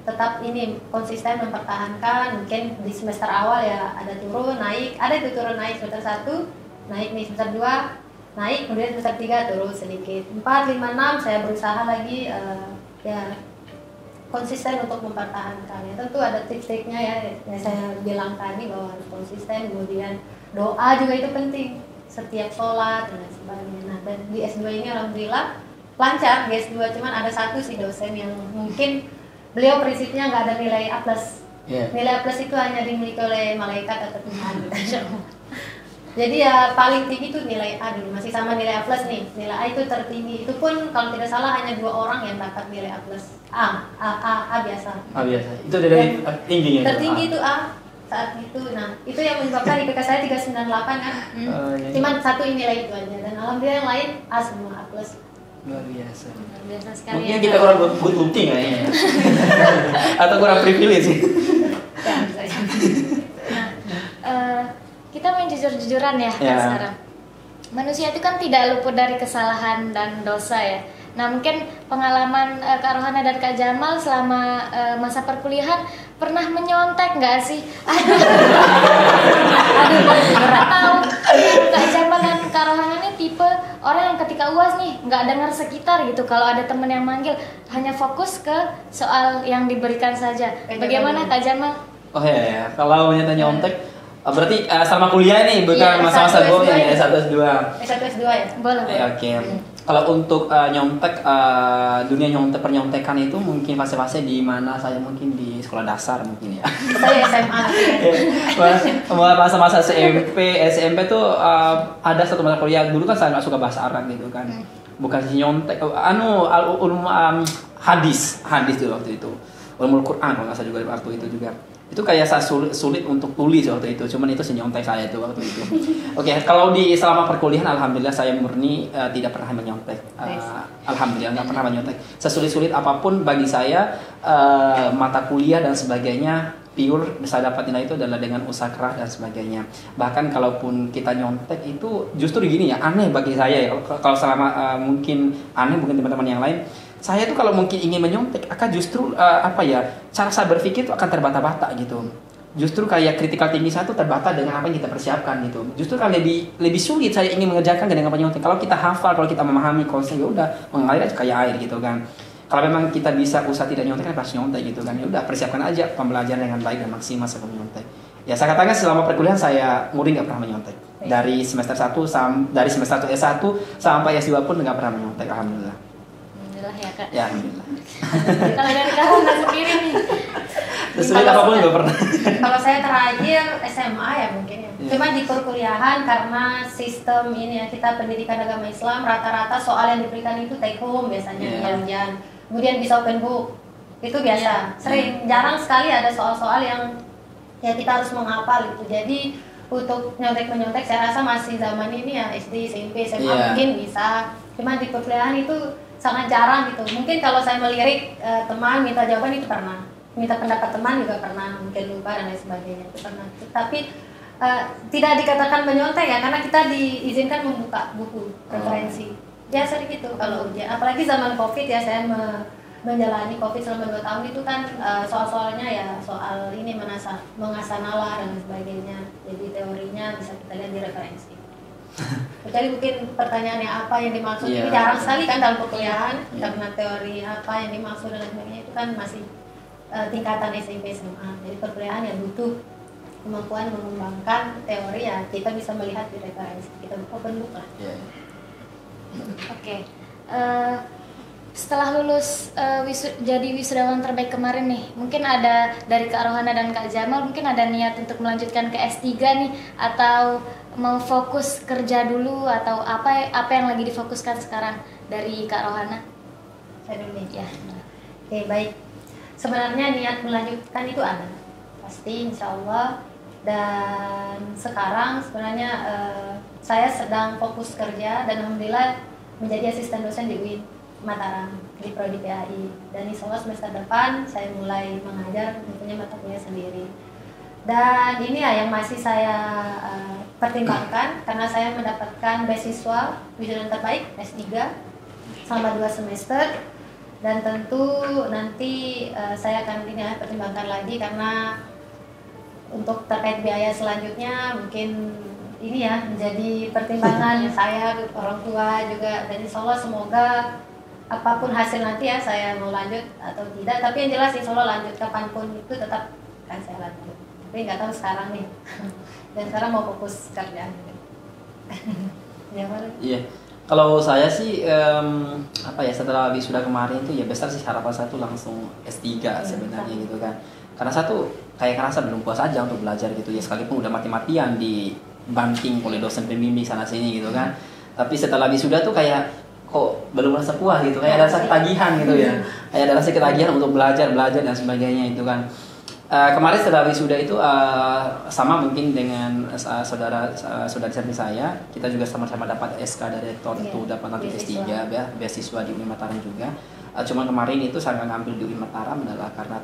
tetap ini konsisten mempertahankan. Mungkin di semester awal ya ada turun naik, ada itu turun naik semester 1, naik nih semester 2, naik kemudian semester 3 turun sedikit. 4, 5, 6 saya berusaha lagi ya konsisten untuk mempertahankan. Ya, tentu ada trik-triknya ya yang saya bilang tadi bahwa harus konsisten, kemudian doa juga itu penting setiap sholat dan sebagainya. Nah, dan di S2 ini alhamdulillah lancar di S2, cuman ada satu si dosen yang mungkin beliau prinsipnya nggak ada nilai A+. Yeah. Nilai A+ itu hanya dimiliki oleh malaikat atau Tuhan. Jadi ya paling tinggi itu nilai A dulu, masih sama nilai A+ nih. Nilai A itu tertinggi. Itu pun kalau tidak salah hanya 2 orang yang dapat nilai A+. A biasa. A biasa. Itu dari tingginya. Tertinggi itu A saat itu. Nah, itu yang menyebabkan IPK saya 398 kan. Cuman satu nilai itu aja dan alhamdulillah yang lain A semua A+. Luar biasa. Luar biasa sekali. Mungkin kita kurang good looking kayaknya. Atau kurang privilege sih. Ya, bisa. Kita main jujur-jujuran ya sekarang. Manusia itu kan tidak luput dari kesalahan dan dosa ya. Nah mungkin pengalaman Kak Rohana dan Kak Jamal selama masa perkuliahan pernah menyontek nggak sih? Atau Kak Jamal dan Kak Rohana ini tipe orang yang ketika UAS nih nggak nggak dengar sekitar gitu. Kalau ada temen yang manggil, hanya fokus ke soal yang diberikan saja. Bagaimana Kak Jamal? Oh ya, kalau nyata nyontek berarti sama kuliah nih, bukan masa-masa gue yang S1 S2. S1 S2 ya? Boleh. Oke. Kalau untuk nyontek, dunia pernyontekan itu mungkin fase-fase di mana saya mungkin di sekolah dasar mungkin ya. Saya SMA. Masa-masa SMP tuh ada satu mata kuliah, dulu kan saya nggak suka bahasa Arab gitu kan. Bukan sih nyontek, hadis dulu waktu itu. Ulumul Quran kalau nggak salah juga waktu itu juga. Itu kayak saya sulit untuk tulis waktu itu, cuman itu senyontek saya itu waktu itu. Oke, kalau di selama perkuliahan alhamdulillah saya murni tidak pernah menyontek. Alhamdulillah nggak pernah menyontek. Sesulit-sulit apapun bagi saya mata kuliah dan sebagainya pure bisa dapat nilai itu adalah dengan usaha keras dan sebagainya. Bahkan kalaupun kita nyontek itu justru gini ya, aneh bagi saya ya. Kalau selama mungkin aneh mungkin teman-teman yang lain. Saya tuh kalau mungkin ingin menyontek akan justru cara saya berpikir tuh akan terbata-bata gitu. Justru kayak critical thinking saya tuh terbata dengan apa yang kita persiapkan gitu. Justru kan lebih sulit saya ingin mengerjakan dengan penyontek. Kalau kita hafal, kalau kita memahami konsep ya udah mengalir aja kayak air gitu kan. Kalau memang kita bisa usaha tidak nyontek kan pasti nyontek gitu kan. Ya udah persiapkan aja pembelajaran dengan baik dan maksimal sebelum menyontek. Ya saya katakan selama perkuliahan saya murni nggak pernah menyontek. Dari semester 1 dari semester 1 S1 sampai S2 pun nggak pernah menyontek, alhamdulillah. Ya Kak. Ya alhamdulillah. Kalau dari Kak sendiri nih. Sesulit apapun nggak pernah. Kalau saya terakhir SMA ya mungkin ya. Cuma di perkuliahan karena sistem ini ya, kita pendidikan agama Islam rata-rata soal yang diberikan itu take home biasanya ujian. Kemudian bisa open book. Itu biasa. Sering jarang sekali ada soal-soal yang ya kita harus menghafal gitu. Jadi untuk nyontek-menyontek saya rasa masih zaman ini ya SD, SMP, SMA mungkin bisa. Cuma di perkuliahan itu sangat jarang gitu. Mungkin kalau saya melirik teman minta jawaban itu pernah, minta pendapat teman juga pernah, mungkin lupa dan lain sebagainya itu pernah. Tapi tidak dikatakan menyontek ya, karena kita diizinkan membuka buku referensi. Biasa gitu kalau ujian. Apalagi zaman COVID ya, saya menjalani COVID selama 2 tahun itu kan soal-soalnya ya soal ini mengasah nalar dan sebagainya. Jadi teorinya bisa kita lihat di referensi. Jadi mungkin pertanyaannya apa yang dimaksud ini jarang sekali kan dalam perkuliahan karena teori apa yang dimaksud dan sebagainya itu kan masih tingkatan SMP SMA. Jadi perkuliahan ya butuh kemampuan mengembangkan teori ya kita bisa melihat di referensi, kita open book lah. Oke. Setelah lulus jadi wisudawan terbaik kemarin nih, mungkin ada dari Kak Rohana dan Kak Jamal mungkin ada niat untuk melanjutkan ke S3 nih, atau mau fokus kerja dulu, atau apa yang lagi difokuskan sekarang dari Kak Rohana? Saya dulu ya. Oke, baik. Sebenarnya niat melanjutkan itu ada, pasti insya Allah. Dan sekarang sebenarnya saya sedang fokus kerja dan alhamdulillah menjadi asisten dosen di UIN Mataram di Prodi PAI, dan insya Allah semester depan saya mulai mengajar tentunya mata kuliah sendiri. Dan ini ya yang masih saya pertimbangkan karena saya mendapatkan beasiswa wisuda terbaik S3 selama 2 semester, dan tentu nanti saya akan pertimbangkan lagi karena untuk terkait biaya selanjutnya mungkin ini ya menjadi pertimbangan saya, orang tua juga, dan insya Allah semoga apapun hasil nanti ya saya mau lanjut atau tidak, tapi yang jelas insya Allah lanjut kapanpun itu tetap akan saya lanjut, tapi nggak tahu sekarang nih. Dan sekarang mau fokus kerjaan. Iya, kalau saya sih setelah wisuda kemarin itu ya besar sih harapan saya tuh langsung S3 sebenarnya gitu kan, karena satu kayak ngerasa belum puas aja untuk belajar gitu ya, sekalipun udah mati-matian dibanting oleh dosen pembimbing sana sini gitu kan, tapi setelah wisuda tuh kayak kok belum merasa puas gitu, kayak ada rasa ketagihan gitu ya, kayak ada rasa ketagihan untuk belajar dan sebagainya itu kan. Kemarin setelah wisuda itu sama mungkin dengan saudara samping saya, kita juga sama-sama dapat SK dari rektor untuk dapat nanti S3 ya, beasiswa di UIN Mataram juga. Cuman kemarin itu saya ngambil di UIN Mataram adalah karena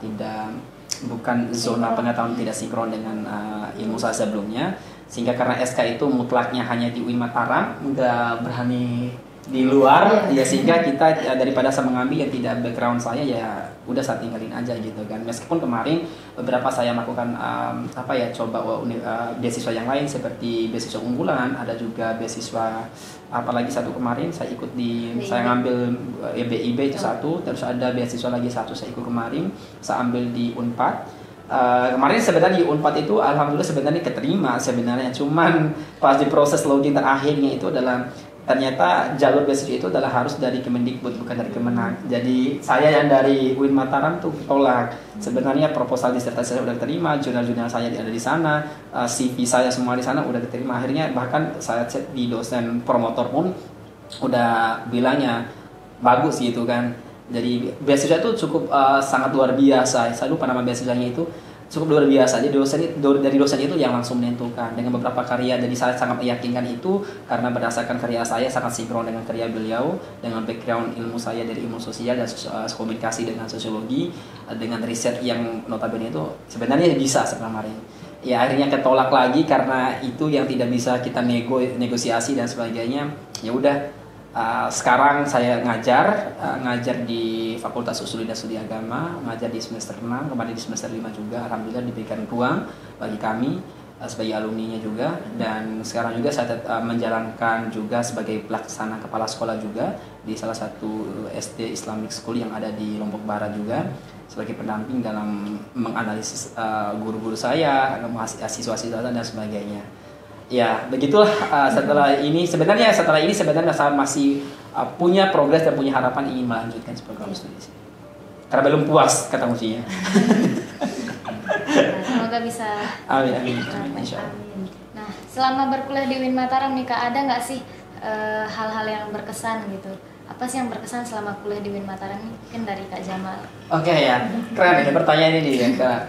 bukan zona pengetahuan tidak sinkron dengan ilmu saya sebelumnya, sehingga karena SK itu mutlaknya hanya di UIN Mataram, nggak berani di luar ya, sehingga kita daripada saya mengambil yang tidak background saya, ya udah saya tinggalin aja gitu kan. Meskipun kemarin beberapa saya melakukan coba beasiswa yang lain seperti beasiswa unggulan, ada juga beasiswa apalagi satu kemarin saya ikut saya ngambil BIB itu satu, terus ada beasiswa lagi satu saya ikut kemarin, saya ambil di Unpad. Kemarin sebenarnya di Unpad itu alhamdulillah sebenarnya keterima sebenarnya, cuman pas di proses login terakhirnya itu adalah ternyata jalur beasiswa itu adalah harus dari Kemendikbud, bukan dari Kemenag. Jadi saya yang dari UIN Mataram tuh tolak. Sebenarnya proposal disertasi saya udah diterima, jurnal-jurnal saya ada di sana, CV saya semua di sana udah diterima. Akhirnya bahkan saya cek di dosen promotor pun udah bilangnya bagus gitu kan. Jadi beasiswa itu cukup sangat luar biasa. Saya lupa nama beasiswanya itu. Cukup luar biasa. Jadi dari dosen itu yang langsung menentukan dengan beberapa karya. Jadi saya sangat meyakinkan itu karena berdasarkan karya saya sangat sinkron dengan karya beliau, dengan background ilmu saya dari ilmu sosial dan komunikasi dengan sosiologi, dengan riset yang notabene itu sebenarnya bisa kemarin. Ya akhirnya ketolak lagi karena itu yang tidak bisa kita negosiasi dan sebagainya. Ya udah. Sekarang saya ngajar di Fakultas Usul dan Studi Agama, ngajar di semester 6, kemarin di semester 5 juga. Alhamdulillah diberikan ruang bagi kami sebagai alumninya juga, dan sekarang juga saya menjalankan juga sebagai pelaksana kepala sekolah juga di salah satu SD Islamic School yang ada di Lombok Barat juga, sebagai pendamping dalam menganalisis guru-guru saya, siswa-siswa dan sebagainya. Ya begitulah. Setelah ini sebenarnya saya masih punya progres dan punya harapan ingin melanjutkan program studi karena belum puas kata kuncinya. Semoga bisa. Amin. Insya Allah. Nah, selama berkuliah di UIN Mataram nih Kak, ada nggak sih hal-hal yang berkesan gitu? Apa sih yang berkesan selama kuliah di UIN Mataram ini? Mungkin dari Kak Jamal. Oke ya, keren ini pertanyaan ini ya Kak.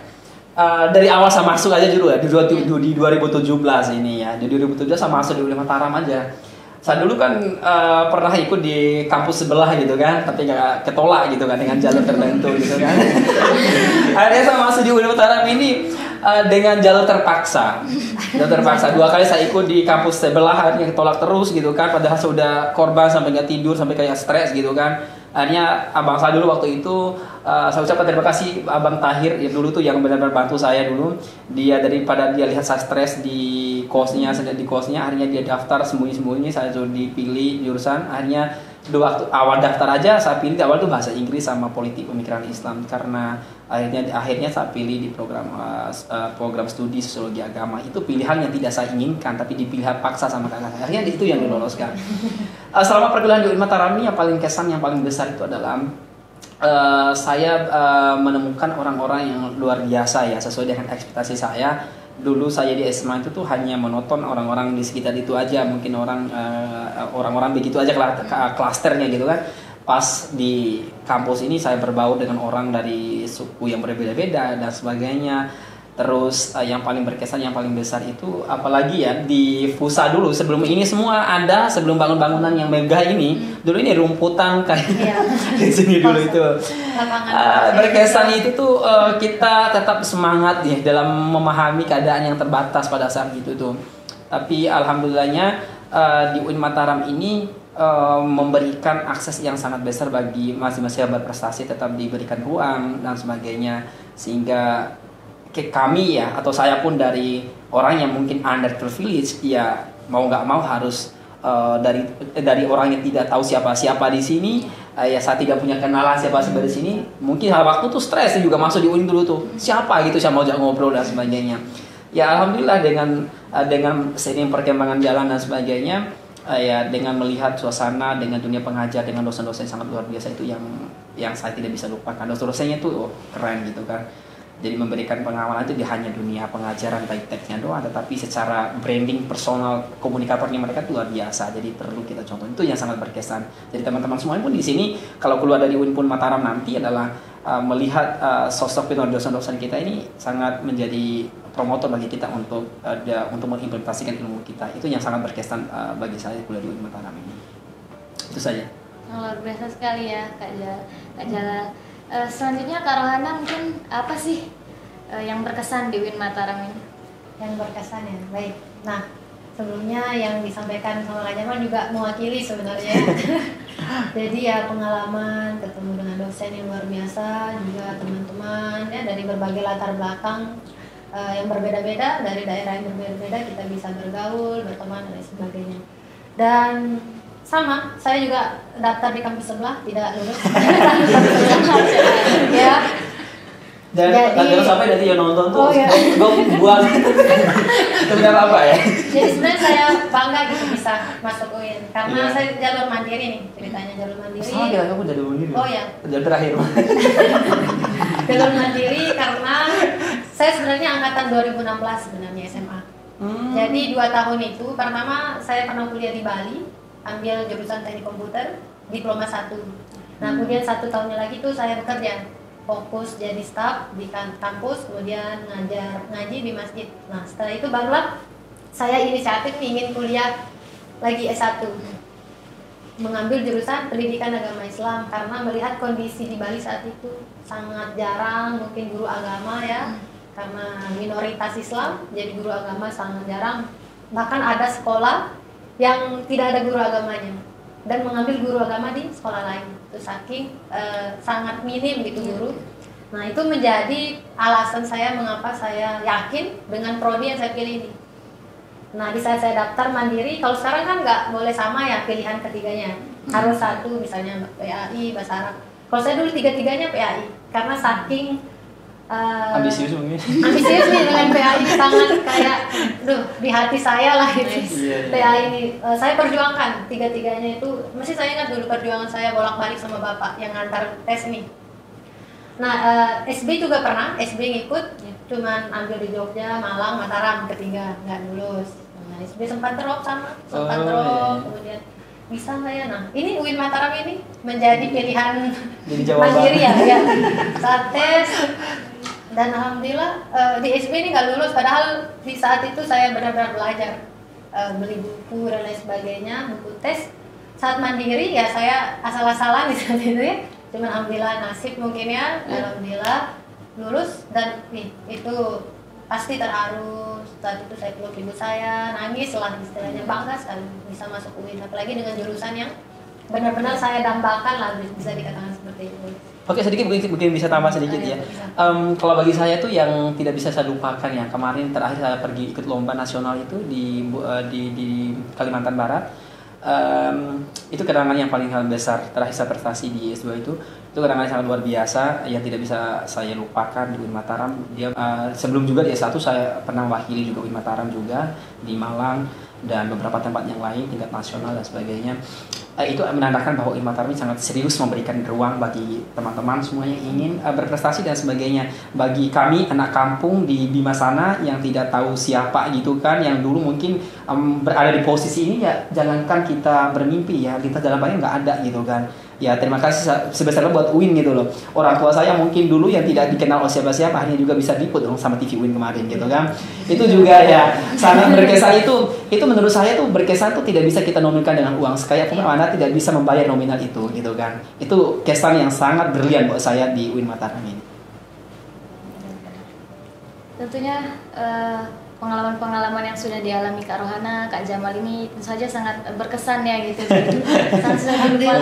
Dari awal saya masuk aja dulu ya, di 2017 ini ya. Di 2017 saya masuk di UIN Mataram aja. Saya dulu kan pernah ikut di kampus sebelah gitu kan, tapi nggak ketolak gitu kan dengan jalur tertentu gitu kan. Akhirnya saya masuk di UIN Mataram ini dengan jalur terpaksa. Jalur terpaksa. 2 kali saya ikut di kampus sebelah, akhirnya ketolak terus gitu kan. Padahal saya udah korban sampai nggak tidur, sampai kayak stres gitu kan. Akhirnya abang saya dulu waktu itu, saya ucapkan terima kasih Abang Tahir ya, dulu tuh yang benar-benar bantu saya dulu. Dia daripada dia lihat saya stres di kosnya, akhirnya dia daftar sembunyi-sembunyi, saya sudah dipilih jurusan. Akhirnya waktu awal daftar aja saya pilih awal tuh bahasa Inggris sama politik pemikiran Islam, karena akhirnya saya pilih di program studi sosiologi agama. Itu pilihan yang tidak saya inginkan tapi dipilih paksa sama kakak. Akhirnya itu yang diloloskan. Selama perkuliahan di UIN Mataram ini yang paling kesan, yang paling besar itu adalah saya menemukan orang-orang yang luar biasa ya, sesuai dengan ekspektasi saya. Dulu saya di SMA itu tuh hanya menonton orang-orang di sekitar itu aja, mungkin orang-orang begitu aja klasternya gitu kan. Pas di kampus ini saya berbaur dengan orang dari suku yang berbeda-beda dan sebagainya. Terus yang paling berkesan, yang paling besar itu apalagi ya di FUSA dulu, sebelum ini semua ada, sebelum bangun-bangunan yang megah ini, dulu ini rumputan kayak di sini dulu itu. Berkesan itu tuh kita tetap semangat ya dalam memahami keadaan yang terbatas pada saat itu tuh. Tapi alhamdulillahnya di UIN Mataram ini memberikan akses yang sangat besar bagi mahasiswa berprestasi, tetap diberikan ruang dan sebagainya, sehingga kami ya, atau saya pun dari orang yang mungkin underprivileged ya, mau nggak mau harus dari orang yang tidak tahu siapa di sini, ya saya tidak punya kenalan siapa di sini, mungkin hal waktu tuh stres juga masuk di UIN dulu tuh, siapa gitu saya mau ajak ngobrol dan sebagainya. Ya alhamdulillah dengan seiring perkembangan jalan dan sebagainya, ya dengan melihat suasana, dengan dunia pengajar, dengan dosen-dosen sangat luar biasa, itu yang saya tidak bisa lupakan. Dosen-dosennya tuh keren gitu kan. Jadi memberikan pengawalan itu di hanya dunia pengajaran baik teksnya doang, tetapi secara branding personal komunikatornya mereka itu luar biasa. Jadi perlu kita contoh, itu yang sangat berkesan. Jadi teman-teman semuanya pun di sini kalau keluar dari UIN Mataram nanti adalah melihat sosok dosen-dosen kita ini sangat menjadi promotor bagi kita untuk mengimplementasikan ilmu kita. Itu yang sangat berkesan bagi saya kuliah di UIN Mataram ini. Itu saja. Luar biasa sekali ya Kak Jala. Selanjutnya Kak Rohana, mungkin apa sih yang berkesan di UIN Mataram ini? Yang berkesan ya, baik. Nah, sebelumnya yang disampaikan sama Kak Jamal juga mewakili sebenarnya. Jadi ya pengalaman ketemu dengan dosen yang luar biasa, juga teman-teman ya dari berbagai latar belakang yang berbeda-beda, dari daerah yang berbeda-beda kita bisa bergaul, berteman dan lain sebagainya. Dan sama, saya juga daftar di kampus sebelah, tidak lulus. Ya. Dan jangan sampai nanti yang nonton tuh, iya. gue buang. Itu tidak apa-apa ya. Jadi sebenarnya saya bangga gitu bisa masuk UIN karena saya jalur mandiri nih, ceritanya jalur mandiri. Sama kira kamu jalur mandiri. Oh ya. Jalur terakhir. Jalur mandiri karena saya sebenarnya angkatan 2016 sebenarnya SMA. Jadi 2 tahun itu pertama saya pernah kuliah di Bali, ambil jurusan teknik komputer, diploma 1. Nah kemudian 1 tahunnya lagi tuh saya bekerja, fokus jadi staf di kampus, kemudian ngaji di masjid. Nah setelah itu barulah saya inisiatif ingin kuliah lagi S1, mengambil jurusan pendidikan agama Islam karena melihat kondisi di Bali saat itu sangat jarang mungkin guru agama ya, karena minoritas Islam jadi guru agama sangat jarang, bahkan ada sekolah yang tidak ada guru agamanya dan mengambil guru agama di sekolah lain. Itu saking sangat minim gitu guru. Nah itu menjadi alasan saya mengapa saya yakin dengan prodi yang saya pilih ini. Nah di saat saya daftar mandiri, kalau sekarang kan nggak boleh sama ya pilihan ketiganya, harus satu, misalnya PAI, bahasa Arab. Kalau saya dulu 3-3-nya PAI karena saking ambisius mungkin. Ambisius nih dengan PAI, sangat kayak, di hati saya lah gitu. PAI ini saya perjuangkan 3-3-nya itu. Masih saya ingat dulu perjuangan saya bolak-balik sama bapak yang ngantar tes nih. Nah SB juga pernah, SB ngikut, cuman ambil di Jogja, Malang, Mataram ketiga, nggak lulus. Nah SB sempat drop kemudian bisa nggak ya? Nah ini UIN Mataram ini menjadi pilihan mandiri ya, saat tes. Dan alhamdulillah di SB ini nggak lulus, padahal di saat itu saya benar-benar belajar, beli buku dan lain sebagainya, buku tes. Saat mandiri ya saya asal-asalan di saat itu ya, cuman alhamdulillah nasib mungkin ya, alhamdulillah lulus. Dan itu pasti terharu. Saat itu saya peluk ibu saya, nangis lah istilahnya, bangga sekali bisa masuk UIN, apalagi dengan jurusan yang benar-benar saya dambakan lah, bisa dikatakan seperti itu. Oke, sedikit mungkin bisa tambah sedikit ya. Kalau bagi saya tuh yang tidak bisa saya lupakan ya, kemarin terakhir saya pergi ikut lomba nasional itu di Kalimantan Barat. Itu kenangan yang paling besar terakhir saya prestasi di S2 itu kenangan yang sangat luar biasa yang tidak bisa saya lupakan di UIN Mataram. Dia sebelum juga di S1 saya pernah wakili juga UIN Mataram juga di Malang dan beberapa tempat yang lain tingkat nasional dan sebagainya. Itu menandakan bahwa UIN Mataram ini sangat serius memberikan ruang bagi teman-teman semua yang ingin berprestasi dan sebagainya. Bagi kami anak kampung di Bima sana yang tidak tahu siapa gitu kan, yang dulu mungkin berada di posisi ini, ya jangankan kita bermimpi ya, kita dalam banyak nggak ada gitu kan. Ya terima kasih sebesar-besarnya buat UIN gitu loh. Orang tua saya mungkin dulu yang tidak dikenal oleh siapa-siapa akhirnya juga bisa liput dong sama TV UIN kemarin gitu kan. Itu juga ya sangat berkesan. Itu menurut saya tuh berkesan tuh tidak bisa kita nominalkan dengan uang. Sekaya pun Anda tidak bisa membayar nominal itu gitu kan. Itu kesan yang sangat brilian buat saya di UIN Mataram ini. Tentunya pengalaman-pengalaman yang sudah dialami Kak Rohana, Kak Jamal ini tentu saja sangat berkesan ya gitu. Sangat lupa.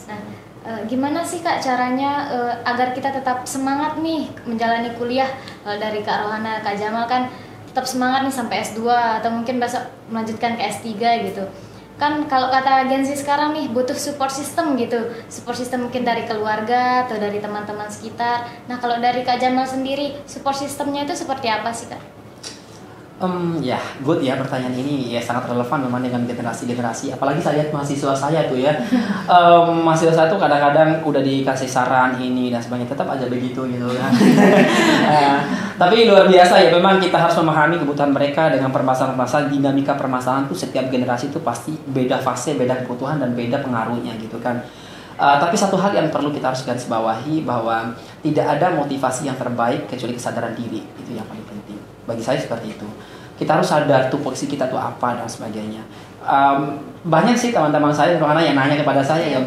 Nah, gimana sih Kak caranya agar kita tetap semangat nih menjalani kuliah? Dari Kak Rohana, Kak Jamal kan tetap semangat nih sampai S2 atau mungkin besok melanjutkan ke S3 gitu. Kan kalau kata Gen Z sekarang nih butuh support system gitu, support system mungkin dari keluarga atau dari teman-teman sekitar. Nah kalau dari Kak Jamal sendiri, support systemnya itu seperti apa sih Kak? Ya, good ya pertanyaan ini ya, sangat relevan memang dengan generasi-generasi. Apalagi saya lihat mahasiswa saya tuh ya, mahasiswa saya tuh kadang-kadang udah dikasih saran ini dan sebagainya, tetap aja begitu gitu kan. Tapi luar biasa ya, memang kita harus memahami kebutuhan mereka dengan permasalahan-permasalahan, dinamika permasalahan tuh setiap generasi itu pasti beda fase, beda kebutuhan dan beda pengaruhnya gitu kan. Tapi satu hal yang perlu kita harus garis bawahi bahwa tidak ada motivasi yang terbaik kecuali kesadaran diri, itu yang paling penting. Bagi saya seperti itu. Kita harus sadar tuh posisi kita tuh apa dan sebagainya. Banyak sih teman-teman saya Rohana yang nanya kepada saya ya,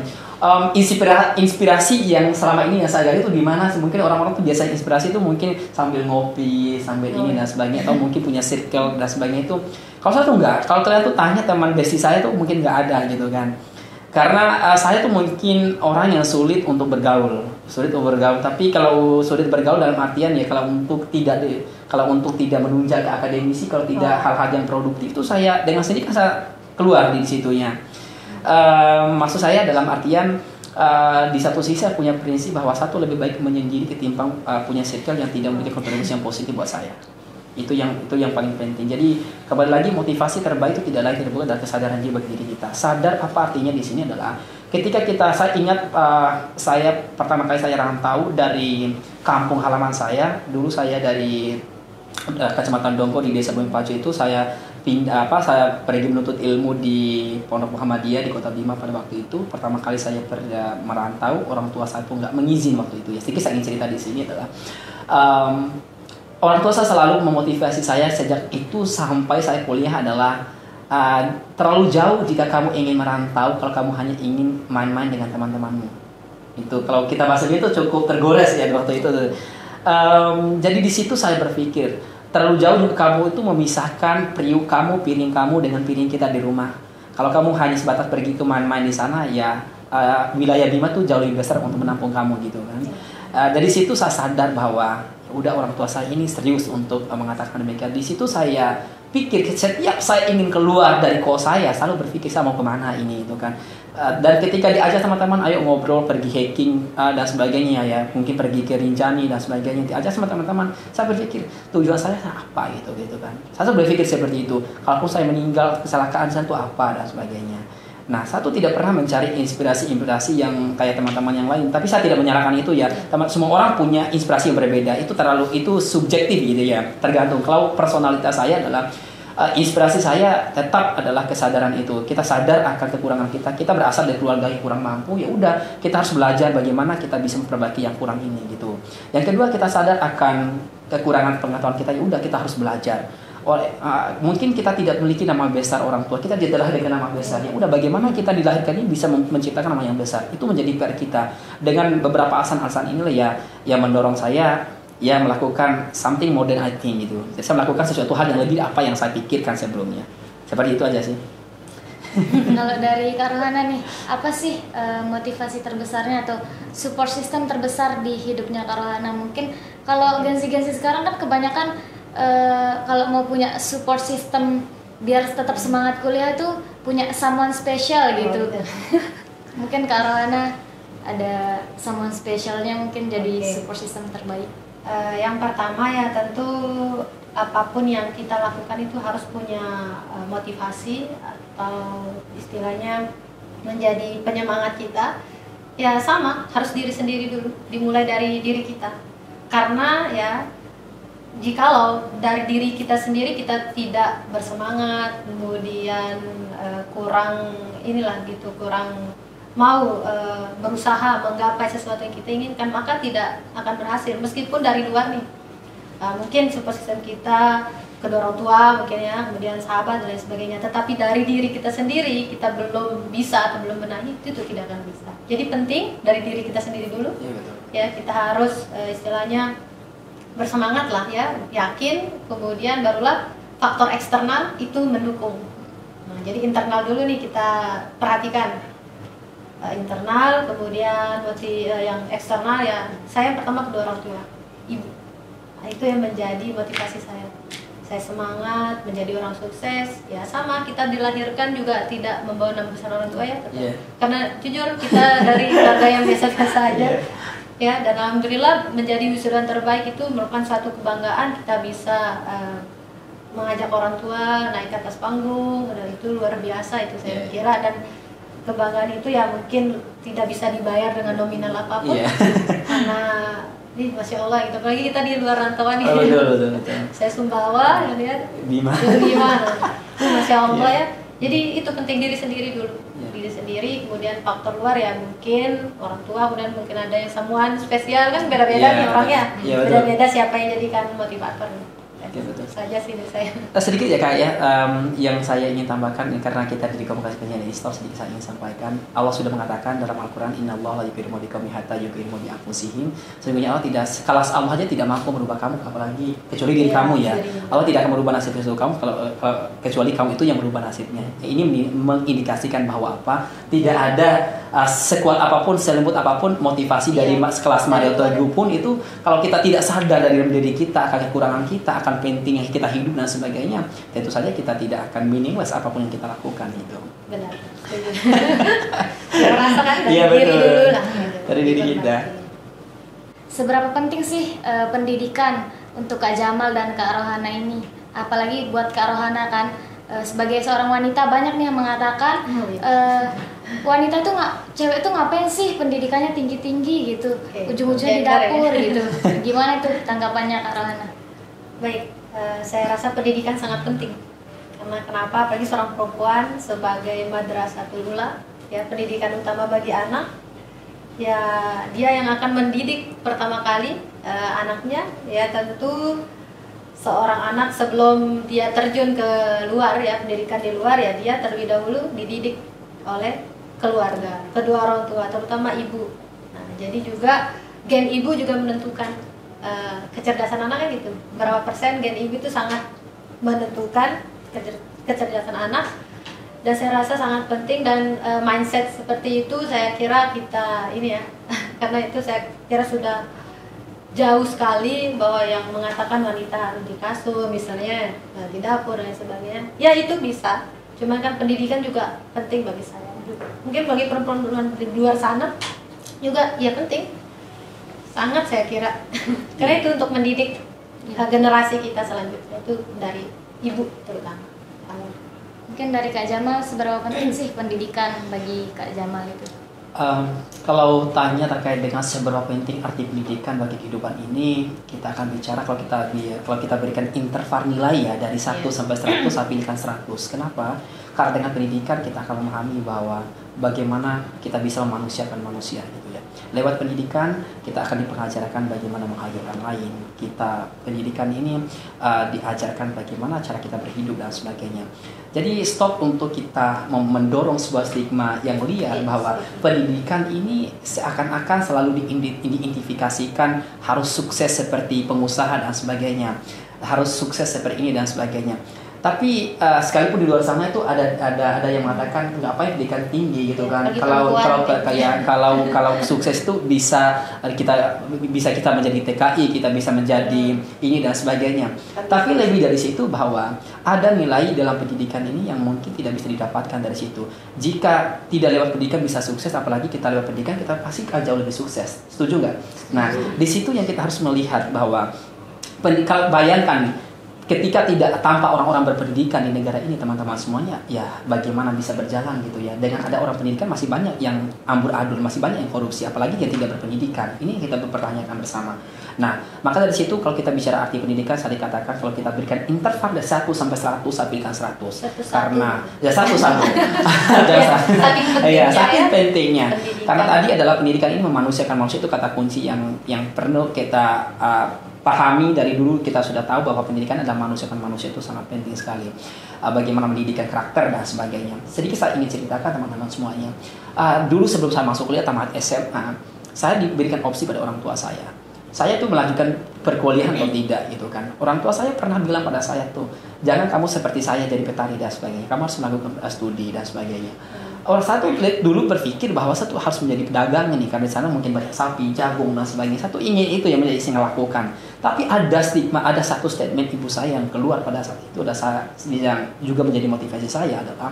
inspirasi yang selama ini yang saya gali itu di mana? Mungkin orang-orang tuh biasa inspirasi itu mungkin sambil ngopi, sambil ini dan sebagainya, atau mungkin punya circle dan sebagainya itu. Kalau saya tuh enggak. Kalau kalian tuh tanya teman besti saya tuh mungkin nggak ada gitu kan. Karena saya tuh mungkin orang yang sulit untuk bergaul. Tapi kalau sulit bergaul dalam artian ya kalau untuk tidak menunjang ke akademisi, kalau tidak hal-hal yang produktif itu saya dengan sendiri kan saya keluar di situnya. Maksud saya dalam artian di satu sisi saya punya prinsip bahwa satu lebih baik menyendiri ketimbang punya circle yang tidak memberikan kontribusi yang positif buat saya. Itu yang paling penting. Jadi kembali lagi motivasi terbaik itu tidak lain terbuat dari kesadaran diri bagi diri kita. Sadar apa artinya di sini adalah ketika saya ingat saya pertama kali saya rantau dari kampung halaman saya. Dulu saya dari Kecamatan Dongko di Desa Bumi Pacu itu saya pergi menuntut ilmu di Pondok Muhammadiyah di Kota Bima pada waktu itu. Pertama kali saya merantau, orang tua saya pun nggak mengizin waktu itu. Ya, sedikit saya ingin cerita di sini adalah orang tua saya selalu memotivasi saya sejak itu sampai saya kuliah adalah terlalu jauh jika kamu ingin merantau kalau kamu hanya ingin main-main dengan teman-temanmu. Itu kalau kita bahas itu cukup tergores ya waktu itu. Jadi di situ saya berpikir terlalu jauh juga kamu itu memisahkan piring kamu dengan piring kita di rumah. Kalau kamu hanya sebatas pergi ke main-main di sana, ya wilayah Bima tuh jauh lebih besar untuk menampung kamu gitu kan. Dari situ saya sadar bahwa udah orang tua saya ini serius untuk mengatakan demikian. Di situ saya pikir setiap saya ingin keluar dari kos saya selalu berpikir saya mau kemana ini itu kan. Dan ketika diajak sama teman, ayo ngobrol, pergi hiking dan sebagainya ya, mungkin pergi ke Rinjani dan sebagainya, diajak sama teman-teman, saya berpikir tujuan saya apa gitu kan. Saya berpikir seperti itu. Kalaupun saya meninggal kecelakaan saya itu apa dan sebagainya. Nah, saya tuh tidak pernah mencari inspirasi yang kayak teman-teman yang lain. Tapi saya tidak menyalahkan itu ya. Semua orang punya inspirasi yang berbeda. Itu subjektif gitu ya. Tergantung. Kalau personalitas saya adalah inspirasi saya tetap adalah kesadaran itu. Kita sadar akan kekurangan kita. Kita berasal dari keluarga yang kurang mampu. Ya udah, kita harus belajar bagaimana kita bisa memperbaiki yang kurang ini gitu. Yang kedua, kita sadar akan kekurangan pengetahuan kita. Ya udah, kita harus belajar. Mungkin kita tidak memiliki nama besar orang tua, kita tidak lahir dengan nama besar. Ya udah, bagaimana kita dilahirkan ini bisa menciptakan nama yang besar. Itu menjadi PR kita. Dengan beberapa alasan-alasan inilah ya yang mendorong saya ya melakukan something more than I think gitu. Jadi, saya melakukan sesuatu hal yang lebih apa yang saya pikirkan sebelumnya. Seperti itu aja sih. Kalau dari Kak Rohana nih, apa sih motivasi terbesarnya atau support system terbesar di hidupnya Kak Rohana? Mungkin kalau Gen-Z sekarang kan kebanyakan kalau mau punya support system biar tetap semangat kuliah tuh punya someone special gitu. Mungkin Kak Rohana ada someone specialnya mungkin jadi support system terbaik. Yang pertama ya tentu apapun yang kita lakukan itu harus punya motivasi atau istilahnya menjadi penyemangat kita. Ya sama, harus diri sendiri dulu, dimulai dari diri kita. Karena ya jikalau dari diri kita sendiri kita tidak bersemangat, kemudian kurang mau berusaha menggapai sesuatu yang kita inginkan, maka tidak akan berhasil meskipun dari luar nih. Mungkin support system kita kedua orang tua mungkin ya, kemudian sahabat dan lain sebagainya, tetapi dari diri kita sendiri kita belum bisa atau belum benahi, itu tidak akan bisa. Jadi penting dari diri kita sendiri dulu. Ya, betul. Ya, kita harus istilahnya bersemangat lah ya, yakin, kemudian barulah faktor eksternal itu mendukung. Nah, jadi internal dulu nih kita perhatikan. Internal, kemudian yang eksternal ya, saya pertama kedua orang tua, ibu. Nah, itu yang menjadi motivasi saya. Saya semangat menjadi orang sukses. Ya sama, kita dilahirkan juga tidak membawa nama besar orang tua ya, karena jujur kita dari keluarga yang biasa-biasa aja. Ya, dan alhamdulillah menjadi wisudawan terbaik itu merupakan suatu kebanggaan. Kita bisa mengajak orang tua naik ke atas panggung, dan itu luar biasa itu saya kira. Dan kebanggaan itu ya mungkin tidak bisa dibayar dengan nominal apapun, karena ini masya Allah gitu. Apalagi kita di luar rantauan nih. Betul. Saya Sumbawa, lihat Bima, masya Allah ya. Jadi itu penting diri sendiri dulu, diri sendiri, kemudian faktor luar ya mungkin orang tua, kemudian mungkin ada yang someone spesial kan beda-beda nih orangnya, beda-beda siapa yang jadikan motivator. Oke, betul. Saja sih dari saya. Sedikit ya Kak ya, yang saya ingin tambahkan karena kita dari komunikasi penyiaran Istor, sedikit saya ingin sampaikan. Allah sudah mengatakan dalam Al-Quran, Innallaha la yughayyiru ma biqaumin hatta yughayyiru ma bi anfusihim. Sesungguhnya Allah tidak, kalau Allah aja tidak mampu merubah kamu, apalagi kecuali diri kamu ya. Allah tidak akan merubah nasib kamu kecuali kamu itu yang merubah nasibnya. Ini mengindikasikan bahwa apa? Tidak ada sekuat apapun, selembut apapun motivasi dari kelas Mario Teguh pun itu, kalau kita tidak sadar dari dalam diri kita akan kekurangan kita, akan penting yang kita hidup dan sebagainya, tentu saja kita tidak akan meaningless apapun yang kita lakukan itu. Benar. Merasakan dari Iya, diri betul. dulu lah. Dari diri kita. Seberapa penting sih pendidikan untuk Kak Jamal dan Kak Rohana ini? Apalagi buat Kak Rohana kan, sebagai seorang wanita banyak nih yang mengatakan wanita tuh cewek tuh ngapain sih pendidikannya tinggi-tinggi gitu, ujung-ujungnya di dapur gitu. Gimana tuh tanggapannya Kak Rohana? Baik, saya rasa pendidikan sangat penting. Karena kenapa? Apalagi seorang perempuan sebagai madrasatul ula, ya pendidikan utama bagi anak. Ya dia yang akan mendidik pertama kali anaknya. Ya tentu seorang anak sebelum dia terjun ke luar ya, pendidikan di luar ya, dia terlebih dahulu dididik oleh keluarga, kedua orang tua, terutama ibu. Nah, jadi juga gen ibu juga menentukan kecerdasan anaknya gitu. Berapa persen gen ibu itu sangat menentukan kecerdasan anak. Dan saya rasa sangat penting, dan mindset seperti itu saya kira kita ini ya, karena itu saya kira sudah jauh sekali bahwa yang mengatakan wanita harus di kasur misalnya, di dapur dan sebagainya. Ya itu bisa, cuman kan pendidikan juga penting bagi saya. Mungkin bagi perempuan di luar sana juga ya penting, sangat saya kira. Karena itu untuk mendidik generasi kita selanjutnya, itu dari ibu terutama. Mungkin dari Kak Jamal, seberapa penting sih pendidikan bagi Kak Jamal itu? Kalau tanya terkait dengan seberapa penting arti pendidikan bagi kehidupan ini, kita akan bicara kalau kita berikan interval nilai ya dari 1 sampai 100, saya pilihkan 100. Kenapa? Karena dengan pendidikan kita akan memahami bahwa bagaimana kita bisa memanusiakan manusia gitu ya. Lewat pendidikan kita akan dipengajarkan bagaimana menghargai orang lain. Pendidikan ini diajarkan bagaimana cara kita berhidup dan sebagainya. Jadi stop untuk kita mendorong sebuah stigma yang liar bahwa pendidikan ini seakan-akan selalu diidentifikasikan harus sukses seperti pengusaha dan sebagainya, harus sukses seperti ini dan sebagainya. Tapi sekalipun di luar sana itu ada yang mengatakan ngapain pendidikan tinggi gitu kan. Kalau sukses itu bisa kita menjadi TKI, kita bisa menjadi ini dan sebagainya. Tapi lebih dari situ bahwa ada nilai dalam pendidikan ini yang mungkin tidak bisa didapatkan dari situ. Jika tidak lewat pendidikan bisa sukses, apalagi kita lewat pendidikan kita pasti akan jauh lebih sukses. Setuju nggak? Nah, di situ yang kita harus melihat bahwa kalau bayangkan ketika tidak tanpa orang-orang berpendidikan di negara ini, teman-teman semuanya, ya bagaimana bisa berjalan gitu ya. Dengan ada orang pendidikan masih banyak yang amburadul, masih banyak yang korupsi, apalagi yang tidak berpendidikan. Ini yang kita mempertanyakan bersama. Nah, maka dari situ kalau kita bicara arti pendidikan, saya dikatakan kalau kita berikan interval dari 1 sampai 100, saya berikan 100. Karena ya 1. Saking pentingnya. Karena tadi adalah pendidikan ini memanusiakan manusia, itu kata kunci yang perlu kita pahami. Dari dulu kita sudah tahu bahwa pendidikan adalah manusiakan manusia, itu sangat penting sekali. Bagaimana mendidikan karakter dan sebagainya. Sedikit saya ingin ceritakan teman-teman semuanya. Dulu sebelum saya masuk kuliah tamat SMA, saya diberikan opsi pada orang tua saya. Saya tuh melanjutkan perkuliahan atau tidak gitu kan. Orang tua saya pernah bilang pada saya tuh, jangan kamu seperti saya jadi petani dan sebagainya. Kamu harus melakukan studi dan sebagainya. Orang satu dulu berpikir bahwa satu harus menjadi pedagang nih, karena di sana mungkin banyak sapi, jagung dan sebagainya. Satu ingin itu yang menjadi saya lakukan. Tapi ada stigma, ada satu statement ibu saya yang keluar pada saat itu, yang juga menjadi motivasi saya adalah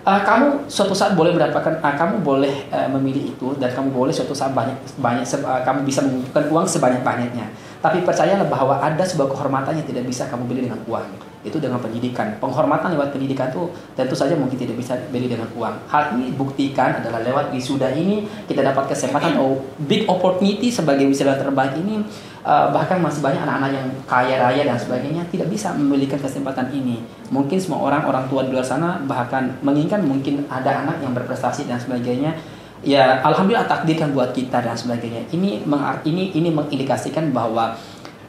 kamu suatu saat boleh mendapatkan, kamu boleh memilih itu, dan kamu boleh suatu saat kamu bisa mengumpulkan uang sebanyak-banyaknya. Tapi percayalah bahwa ada sebuah kehormatan yang tidak bisa kamu beli dengan uang. Itu dengan pendidikan. Penghormatan lewat pendidikan itu tentu saja mungkin tidak bisa beli dengan uang. Hal ini buktikan adalah lewat wisuda ini kita dapat kesempatan atau big opportunity sebagai wisuda terbaik ini. Bahkan masih banyak anak-anak yang kaya raya dan sebagainya tidak bisa memiliki kesempatan ini. Mungkin semua orang tua di luar sana bahkan menginginkan mungkin ada anak yang berprestasi dan sebagainya. Ya alhamdulillah takdirkan buat kita dan sebagainya. Ini mengindikasikan bahwa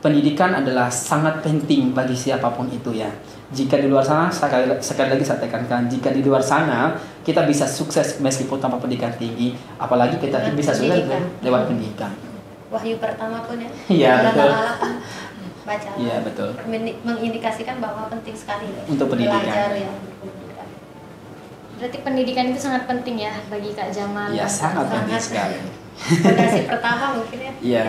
pendidikan adalah sangat penting bagi siapapun itu ya. Jika di luar sana, sekali lagi saya tekankan, jika di luar sana kita bisa sukses meskipun tanpa pendidikan tinggi, apalagi kita bisa sukses lewat pendidikan. Wahyu pertama pun ya. Iya, betul. Baca. Iya, betul. Mengindikasikan bahwa penting sekali ya, untuk pendidikan. Belajar ya. Berarti pendidikan itu sangat penting ya bagi Kak Jamal. Iya, sangat penting sekali. Fondasi pertama mungkin ya. Iya.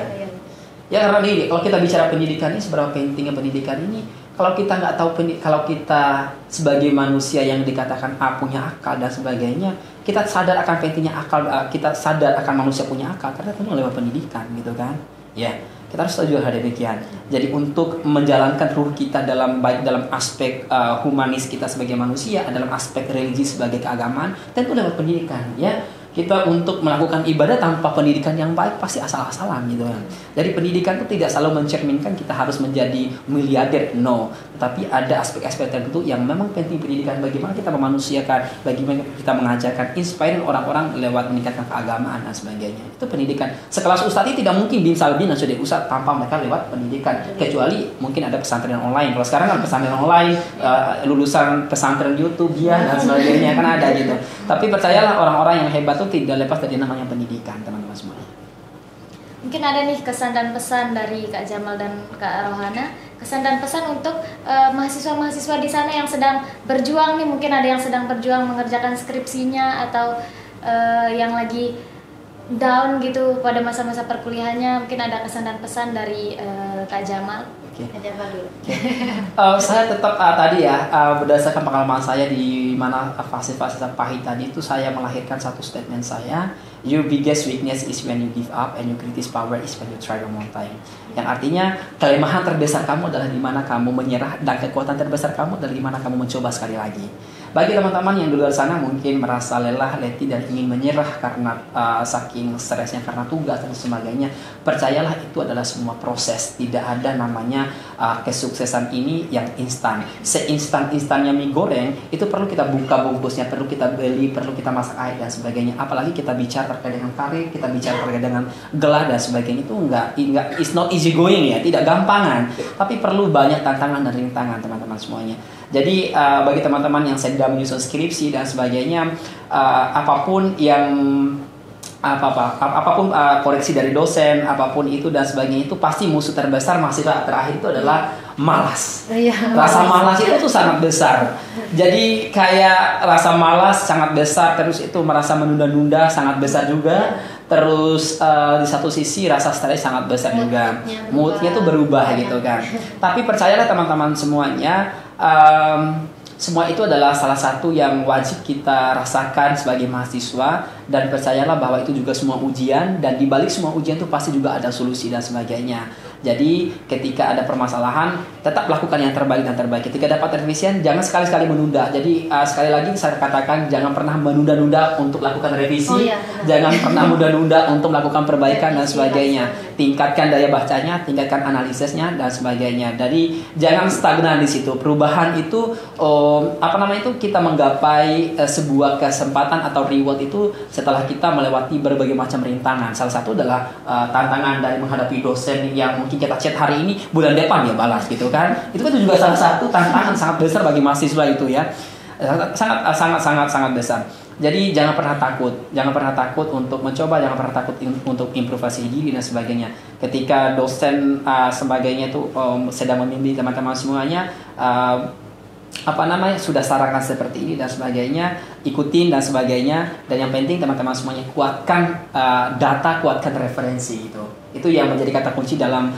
Ya karena ini, kalau kita bicara pendidikan ini, seberapa pentingnya pendidikan ini, kalau kita nggak tahu, kalau kita sebagai manusia yang dikatakan punya akal dan sebagainya, kita sadar akan pentingnya akal, kita sadar akan manusia punya akal karena itu lewat pendidikan gitu kan. Ya, kita harus tahu juga hal demikian. Jadi untuk menjalankan ruh kita baik dalam aspek humanis kita sebagai manusia, dalam aspek religi sebagai keagamaan, tentu lewat pendidikan ya. Kita untuk melakukan ibadah tanpa pendidikan yang baik pasti asal-asalan gitu kan. Jadi pendidikan itu tidak selalu mencerminkan kita harus menjadi miliarder, no. Tetapi ada aspek-aspek tertentu yang memang penting pendidikan, bagaimana kita memanusiakan, bagaimana kita mengajarkan, inspiring orang-orang lewat meningkatkan keagamaan dan sebagainya. Itu pendidikan. Sekelas ustadz ini tidak mungkin bimsal bin sudah ustadz tanpa mereka lewat pendidikan. Kecuali mungkin ada pesantren online. Kalau sekarang kan pesantren online, lulusan pesantren YouTube ya dan sebagainya kan ada gitu. Tapi percayalah orang-orang yang hebat tidak lepas dari namanya pendidikan, teman-teman semuanya. Mungkin ada nih kesan dan pesan dari Kak Jamal dan Kak Rohana, kesan dan pesan untuk mahasiswa-mahasiswa di sana yang sedang berjuang nih, mungkin ada yang sedang berjuang mengerjakan skripsinya atau yang lagi down gitu pada masa-masa perkuliahannya, mungkin ada kesan dan pesan dari Kak Jamal. Okay. Kak Jamal dulu. Saya tetap tadi ya, berdasarkan pengalaman saya di mana fase-fase pahit tadi itu, saya melahirkan satu statement saya, your biggest weakness is when you give up and your greatest power is when you try one more time. Yang artinya kelemahan terbesar kamu adalah di mana kamu menyerah, dan kekuatan terbesar kamu adalah di mana kamu mencoba sekali lagi. Bagi teman-teman yang di luar sana mungkin merasa lelah, letih dan ingin menyerah karena saking stresnya karena tugas dan sebagainya, percayalah itu adalah semua proses. Tidak ada namanya kesuksesan ini yang instan. Seinstan-instannya mie goreng itu perlu kita buka bungkusnya, perlu kita beli, perlu kita masak air dan sebagainya. Apalagi kita bicara terkait dengan karir, kita bicara terkait dengan gelar dan sebagainya, itu enggak it's not easy going ya, tidak gampangan. Tapi perlu banyak tantangan dan rintangan teman-teman semuanya. Jadi bagi teman-teman yang sedang menyusun skripsi dan sebagainya, apapun koreksi dari dosen, apapun itu dan sebagainya, itu pasti musuh terbesar mahasiswa terakhir itu adalah malas. Rasa malas itu tuh sangat besar. Jadi kayak rasa malas sangat besar, terus itu merasa menunda-nunda sangat besar juga. Terus di satu sisi rasa stres sangat besar juga. Moodnya tuh berubah gitu kan. Tapi percayalah teman-teman semuanya, semua itu adalah salah satu yang wajib kita rasakan sebagai mahasiswa, dan percayalah bahwa itu juga semua ujian, dan di balik semua ujian itu pasti juga ada solusi dan sebagainya. Jadi ketika ada permasalahan, tetap lakukan yang terbaik dan terbaik. Ketika dapat revisian, jangan sekali-sekali menunda. Jadi sekali lagi saya katakan, jangan pernah menunda-nunda untuk lakukan revisi. Jangan pernah menunda-nunda untuk melakukan perbaikan dan sebagainya. Tingkatkan daya bacanya, tingkatkan analisisnya dan sebagainya. Jadi jangan stagnan di situ. Perubahan itu kita menggapai sebuah kesempatan atau reward itu setelah kita melewati berbagai macam rintangan. Salah satu adalah tantangan dari menghadapi dosen yang mungkin kita chat hari ini, bulan depan ya balas gitu kan. Itu kan juga salah satu tantangan sangat besar bagi mahasiswa itu ya. Sangat besar. Jadi jangan pernah takut untuk mencoba, jangan pernah takut untuk improvasi diri dan sebagainya. Ketika dosen sebagainya itu sedang membimbing teman-teman semuanya, sudah sarankan seperti ini dan sebagainya, ikutin dan sebagainya. Dan yang penting teman-teman semuanya, kuatkan data, kuatkan referensi itu yang menjadi kata kunci dalam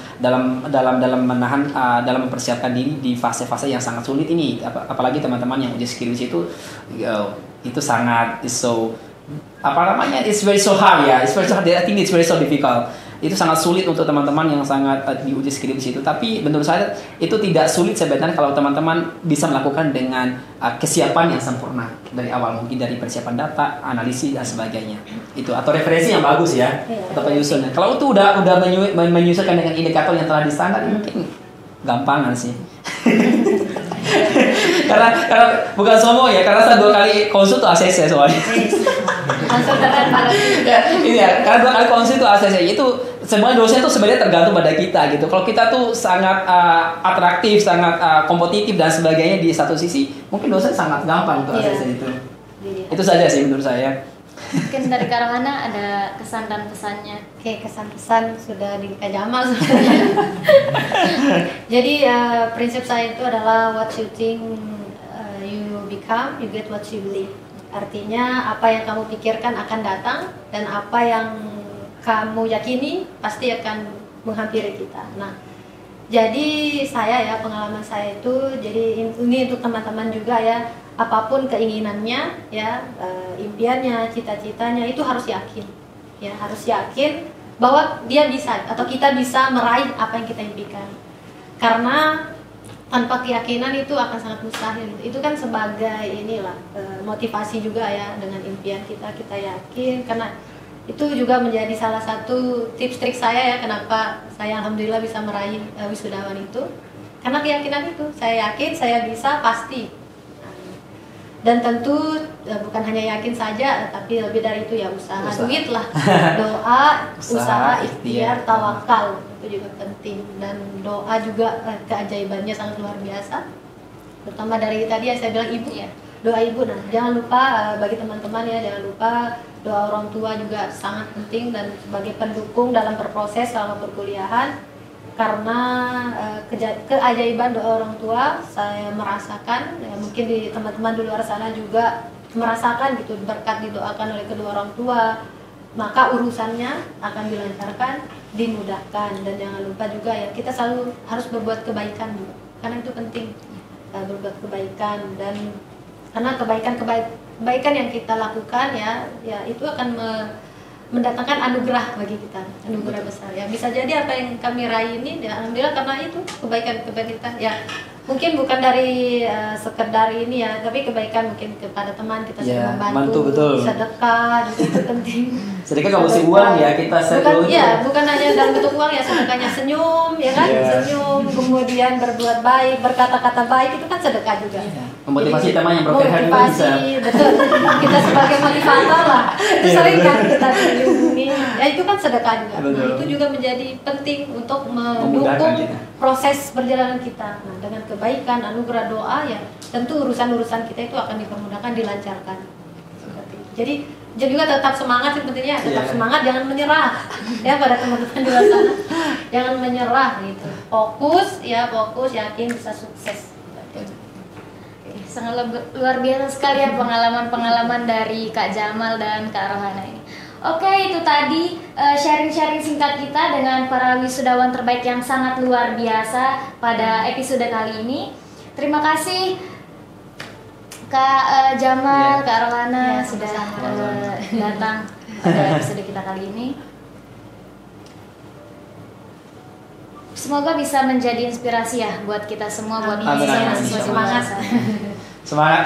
menahan, dalam mempersiapkan diri di fase-fase yang sangat sulit ini. Apalagi teman-teman yang uji skripsi itu sangat it's very so hard ya, it's very so hard. I think it's very so difficult. Itu sangat sulit untuk teman-teman yang sangat diuji skripsi itu. Tapi menurut saya itu tidak sulit sebenarnya kalau teman-teman bisa melakukan dengan kesiapan yang sempurna dari awal, mungkin dari persiapan data, analisis dan sebagainya. Itu atau referensi yang bagus ya, atau penyusunan. Kalau itu udah menyusulkan dengan indikator yang telah disandar, mungkin gampangan sih. karena bukan sombong ya, karena saya 2 kali konsul tuh ACC soalnya. langsung terlempar. Ya, ini ya, karena 2 kali konsil itu ACC itu sebenarnya dosen tuh sebenarnya tergantung pada kita gitu. Kalau kita tuh sangat atraktif, sangat kompetitif dan sebagainya di satu sisi, mungkin dosen sangat gampang untuk ACC itu. Itu saja sih menurut saya. Mungkin dari Kak Rohana ada kesan dan pesannya. Oke, kesan-pesan sudah di Kak Jamal sebenarnya. Jadi prinsip saya itu adalah what you think you become, you get what you believe. Artinya apa yang kamu pikirkan akan datang dan apa yang kamu yakini pasti akan menghampiri kita. Nah, jadi saya ya, pengalaman saya itu, jadi ini untuk teman-teman juga ya, apapun keinginannya ya, impiannya, cita-citanya itu harus yakin ya, harus yakin bahwa dia bisa atau kita bisa meraih apa yang kita impikan. Karena tanpa keyakinan itu akan sangat mustahil. Itu kan sebagai inilah motivasi juga ya, dengan impian kita yakin, karena itu juga menjadi salah satu tips trik saya ya, kenapa saya alhamdulillah bisa meraih wisudawan itu, karena keyakinan itu. Saya yakin saya bisa, pasti. Dan tentu bukan hanya yakin saja, tapi lebih dari itu ya usaha. Duit lah, doa, usaha, ikhtiar, tawakal, itu juga penting. Dan doa juga keajaibannya sangat luar biasa, terutama dari tadi yang saya bilang ibu ya, doa ibu. Nah, jangan lupa bagi teman-teman ya, jangan lupa doa orang tua juga sangat penting dan sebagai pendukung dalam berproses selama perkuliahan. Karena keajaiban doa orang tua saya merasakan ya, mungkin di teman-teman di luar sana juga merasakan gitu, berkat didoakan oleh kedua orang tua maka urusannya akan dilancarkan, dimudahkan. Dan jangan lupa juga ya, kita selalu harus berbuat kebaikan juga, karena itu penting, berbuat kebaikan. Dan karena kebaikan yang kita lakukan ya itu akan mendatangkan anugerah bagi kita, anugerah besar ya. Bisa jadi apa yang kami raih ini ya, alhamdulillah karena itu kebaikan kita ya. Mungkin bukan dari sekedar ini ya, tapi kebaikan mungkin kepada teman kita sudah membantu, sedekah itu penting. Sedekah nggak mesti uang ya, kita bukan hanya dalam bentuk uang ya, sedekahnya senyum ya kan, senyum, kemudian berbuat baik, berkata-kata baik, itu kan sedekah juga. Memotivasi teman yang berkehan juga bisa. Betul. Kita sebagai motivator lah, itu sering kan kita dihubungi, ya itu kan sedekah juga. Nah, itu juga menjadi penting untuk mendukung proses perjalanan kita. Nah, dengan kebaikan, anugerah, doa ya, tentu urusan-urusan kita itu akan dipermudahkan, dilancarkan. Jadi juga tetap semangat, yang pentingnya tetap semangat, jangan menyerah ya pada teman-teman di luar sana. Jangan menyerah gitu. Fokus, yakin bisa sukses. Sangat luar biasa sekali ya pengalaman-pengalaman dari Kak Jamal dan Kak Rohana ini. Oke, itu tadi sharing-sharing singkat kita dengan para wisudawan terbaik yang sangat luar biasa pada episode kali ini. Terima kasih Kak Jamal, Kak Rohana sudah datang pada episode kita kali ini. Semoga bisa menjadi inspirasi ya buat kita semua, buat mahasiswa semangat. Semangat.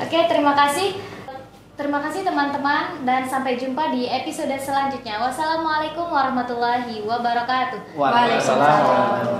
Oke, terima kasih. Terima kasih teman-teman dan sampai jumpa di episode selanjutnya. Wassalamualaikum warahmatullahi wabarakatuh. Waalaikumsalam.